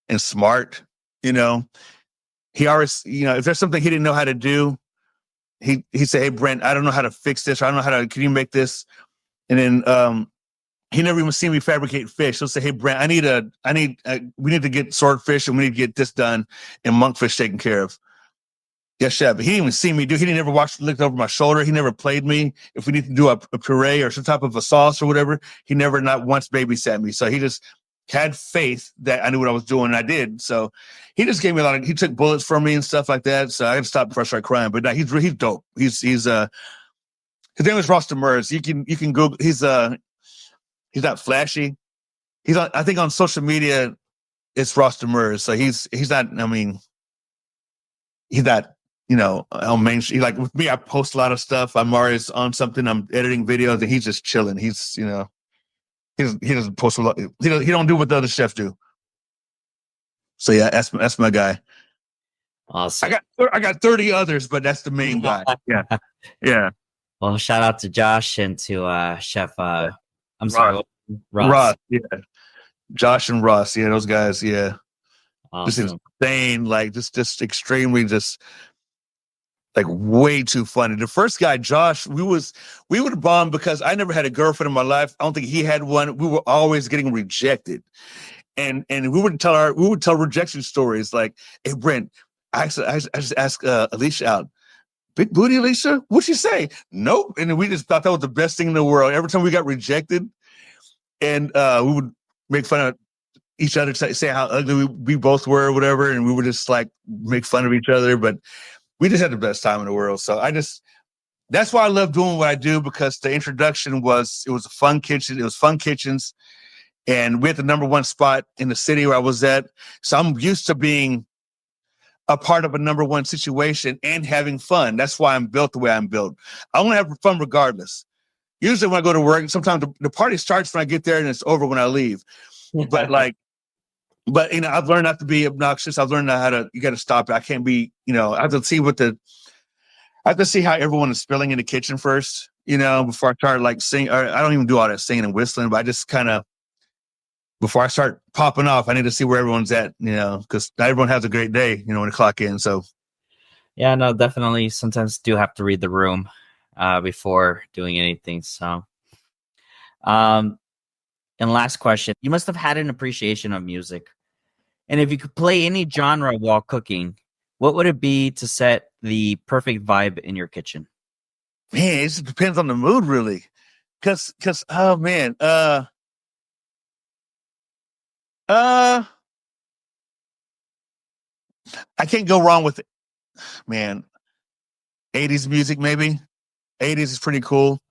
and smart. He always, if there's something he didn't know how to do, he said, "Hey Brent, I don't know how to fix this. Or I don't know how to. Can you make this?" And then he never even seen me fabricate fish. He'll say, "Hey Brent, we need to get swordfish and we need to get this done and monkfish taken care of." Yes, chef. He didn't even see me do. He didn't ever looked over my shoulder. He never played me. If we need to do a puree or some type of a sauce or whatever, he never not once babysat me. So he just had faith that I knew what I was doing, and I did. So he just gave me he took bullets from me and stuff like that. So I had to stop before I started crying. But no, he's dope. He's his name is Ross Demers. You can Google. He's not flashy. He's on. I think on social media, it's Ross Demers. So he's not. I mean, he's not. On main. Like with me, I post a lot of stuff. I'm always on something. I'm editing videos, and he's just chilling. He's he doesn't post a lot. He don't do what the other chefs do. So yeah, that's my guy. Awesome. I got 30 others, but that's the main guy. Yeah. Well, shout out to Josh and to Chef. I'm Ross. sorry, Ross. Yeah. Josh and Ross. Yeah, those guys. Yeah. Awesome. Just insane. Like just extremely just like way too funny. The first guy, Josh, we would bond because I never had a girlfriend in my life. I don't think he had one. We were always getting rejected. And we would tell rejection stories like, "Hey Brent, I just asked Alicia out. Big booty Alicia? What'd she say? Nope." And we just thought that was the best thing in the world. Every time we got rejected, and we would make fun of each other, say how ugly we both were or whatever, and we would just like make fun of each other. But we just had the best time in the world. So that's why I love doing what I do, because the introduction was a fun kitchen. It was fun kitchens. And we had the #1 spot in the city where I was at. So I'm used to being a part of a #1 situation and having fun. That's why I'm built the way I'm built. I want to have fun regardless. Usually when I go to work, sometimes the party starts when I get there and it's over when I leave. But like, But I've learned not to be obnoxious. I've learned you got to stop it. I can't be, I have to see I have to see how everyone is feeling in the kitchen first, before I start like singing. I don't even do all that singing and whistling, but I just kind of, before I start popping off, I need to see where everyone's at, because not everyone has a great day, when they clock in. So, Yeah, no, definitely. Sometimes do have to read the room before doing anything. So, and last question: you must have had an appreciation of music, and if you could play any genre while cooking, what would it be to set the perfect vibe in your kitchen? man, it just depends on the mood, really. Cause, oh man, I can't go wrong with it, man. 80s music, maybe. 80s is pretty cool.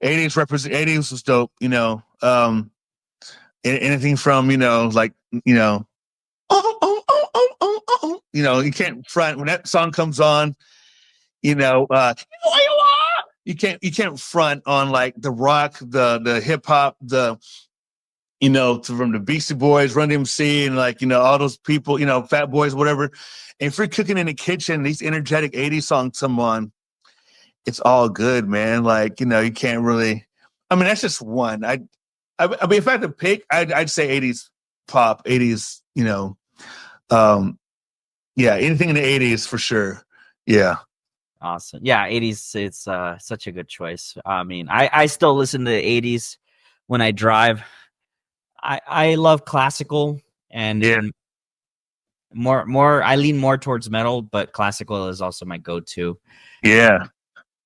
80s was dope, anything from, like, you can't front when that song comes on, you can't front on like the rock, the hip hop, from the Beastie Boys, Run DMC, and like, all those people, Fat Boys, whatever. And if you're cooking in the kitchen, these energetic 80s songs come on, it's all good, man. Like, you can't really, I mean, that's just one. I mean, if I had to pick, I'd say 80s pop, 80s, yeah, anything in the 80s for sure. Yeah. Awesome. Yeah, 80s, it's such a good choice. I mean, I still listen to the 80s when I drive. I love classical and Yeah. more I lean more towards metal, but classical is also my go-to. Yeah.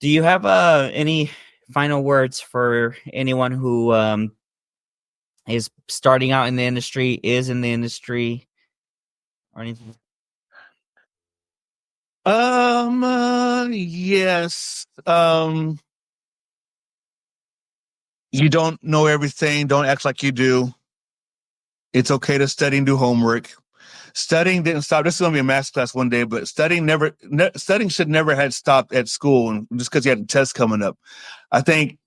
Do you have any final words for anyone who is starting out in the industry, is in the industry, or anything? Yes. You don't know everything. Don't act like you do. It's okay to study and do homework. Studying didn't stop. This is going to be a math class one day, but studying should never have stopped at school, and just because you had a test coming up. I think,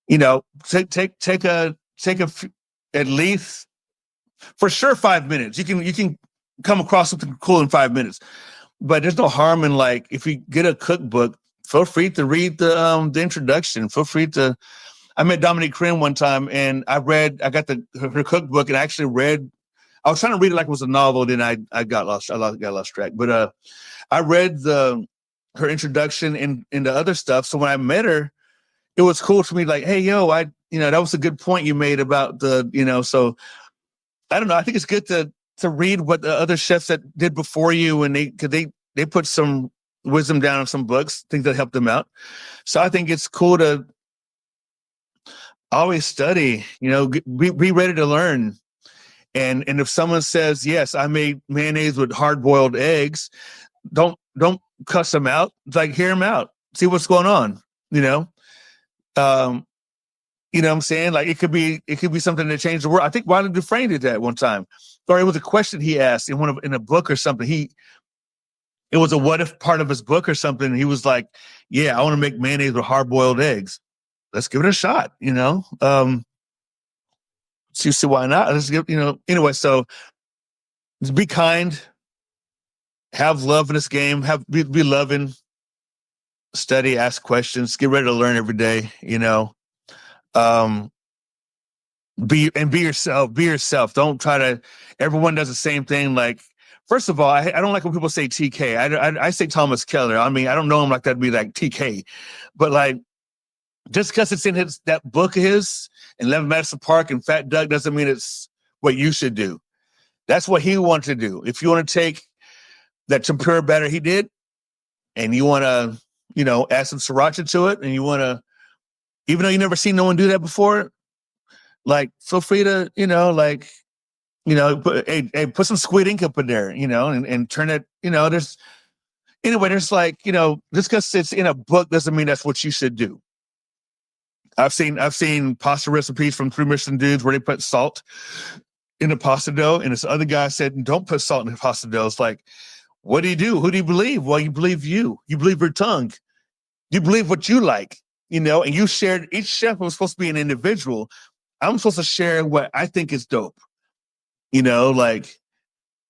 take at least for sure 5 minutes. You can come across something cool in 5 minutes, but there's no harm in, like, if you get a cookbook, feel free to read the introduction. Feel free to. I met Dominique Crin one time, and I got her cookbook, and I actually read. I was trying to read it like it was a novel, then I got lost. Got lost track. But I read her introduction and the other stuff. So when I met her, it was cool to me. Like, hey, yo, that was a good point you made about So I don't know. I think it's good to read what the other chefs that did before you, and they put some wisdom down on some books, things that helped them out. So I think it's cool to always study. Be ready to learn. And if someone says, yes, I made mayonnaise with hard boiled eggs, don't cuss them out. It's like, hear them out, see what's going on. You know what I'm saying? Like, it could be something that changed the world. I think Wiley Dufresne did that one time. Or it was a question he asked in a book or something. It was a what if part of his book or something. He was like, yeah, I want to make mayonnaise with hard boiled eggs. Let's give it a shot. See why not? Let's give, anyway. So just be kind, have love in this game, be loving, study, ask questions, get ready to learn every day. Be yourself. Be yourself. Don't try to. Everyone does the same thing. Like, first of all, I don't like when people say TK. I say Thomas Keller. I mean, I don't know him like that to be like TK, but like, just because it's in that book of his in 11 Madison Park and Fat Duck doesn't mean it's what you should do. That's what he wanted to do. If you want to take that tempura batter he did, and you want to, add some sriracha to it, and you want to, even though you never seen no one do that before, like, feel free to, put some squid ink up in there, and turn it, there's like, just because it's in a book doesn't mean that's what you should do. I've seen pasta recipes from 3 Michelin dudes where they put salt in the pasta dough, and this other guy said, don't put salt in the pasta dough. It's like, what do you do? Who do you believe? Well, you believe you. You believe your tongue. You believe what you like, and you shared. Each chef was supposed to be an individual. I'm supposed to share what I think is dope. You know, like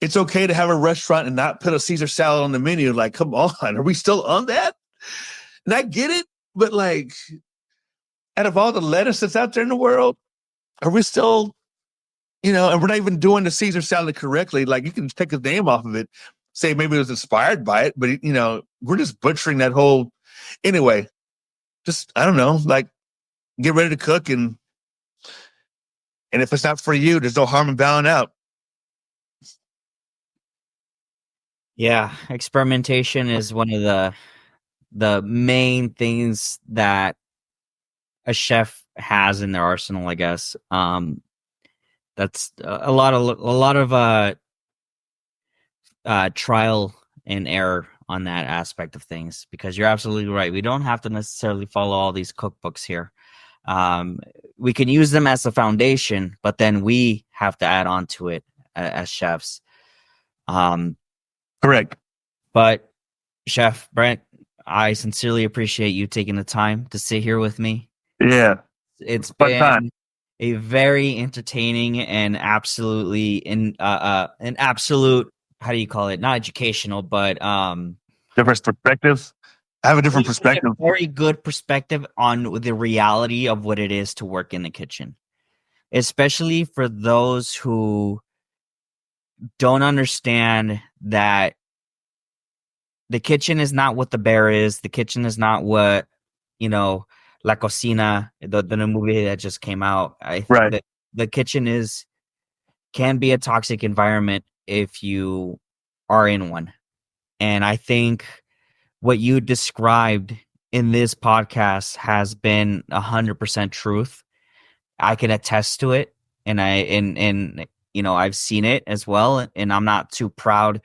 it's okay to have a restaurant and not put a Caesar salad on the menu. Like, come on, are we still on that? And I get it, but like, out of all the lettuce that's out there in the world, are we still, you know, and we're not even doing the Caesar salad correctly. Like, you can take the name off of it, say maybe it was inspired by it, but you know, we're just butchering that whole. Anyway, just I don't know, like, get ready to cook, and if it's not for you, there's no harm in bowing out. Yeah, experimentation is one of the main things that a chef has in their arsenal, I guess. That's a lot of trial and error on that aspect of things, because you're absolutely right. We don't have to necessarily follow all these cookbooks here. We can use them as a foundation, but then we have to add on to it as chefs. Correct. But Chef Brent, I sincerely appreciate you taking the time to sit here with me. Yeah. It's Fun been time. a very entertaining and absolutely an absolute, how do you call it? Not educational, but Different perspectives. I have a different perspective. a very good perspective on the reality of what it is to work in the kitchen, especially for those who don't understand that the kitchen is not what the bear is. The kitchen is not what, you know, La Cocina, the new movie that just came out. I think Right. that the kitchen can be a toxic environment if you are in one. And I think what you described in this podcast has been 100% truth. I can attest to it, and you know, I've seen it as well, and I'm not too proud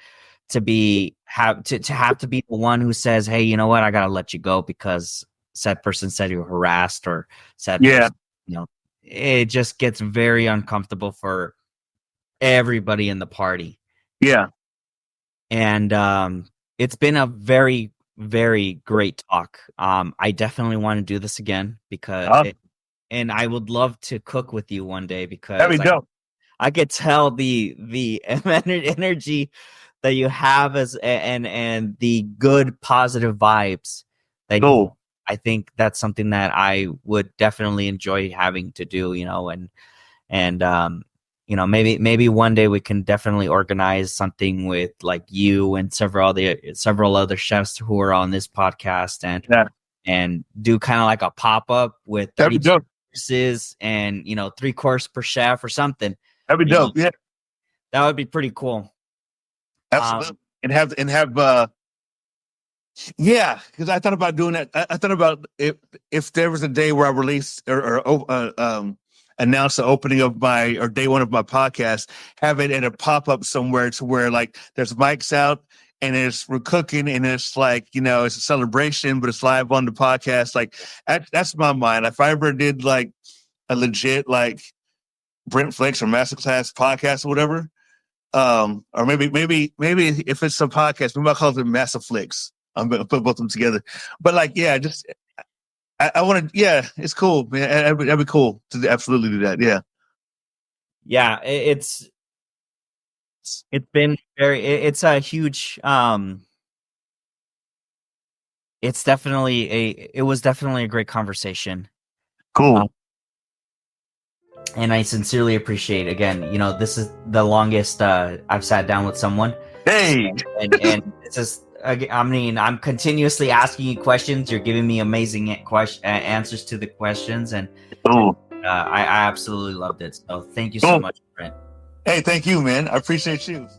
to have to be the one who says, hey, you know what, I gotta let you go because said person said you were harassed, or said person, you know, it just gets very uncomfortable for everybody in the party. Yeah. And it's been a very, very great talk. I definitely want to do this again because and I would love to cook with you one day, because That'd be dope. I could tell the energy that you have and the good positive vibes that Cool. I think that's something that I would definitely enjoy having to do, you know, and you know, maybe one day we can definitely organize something with like you and several other chefs who are on this podcast, and do kind of like a pop-up with That'd be dope. courses and, you know, 3 course per chef or something. That'd be dope. Yeah. That would be pretty cool. Absolutely. And have yeah, because I thought about doing that. I thought about if there was a day where I released or announce the opening of or day one of my podcast, have it in a pop-up somewhere to where like there's mics out and we're cooking and it's like, you know, it's a celebration, but it's live on the podcast. Like that's my mind. If I ever did like a legit like Brent Flicks or Masterclass podcast or whatever, or maybe if it's a podcast, maybe I'll call it Massive Flicks. I'm gonna put both of them together. But like, yeah, just I want to. Yeah, it's cool, man. That'd be cool to absolutely do that. Yeah. Yeah, it's been it's a huge it was definitely a great conversation. Cool. And I sincerely appreciate, again, you know, this is the longest I've sat down with someone. Hey. And it's just, I mean, I'm continuously asking you questions. You're giving me amazing answers to the questions, and I absolutely loved it. So thank you so much, Brent. Hey, thank you, man. I appreciate you.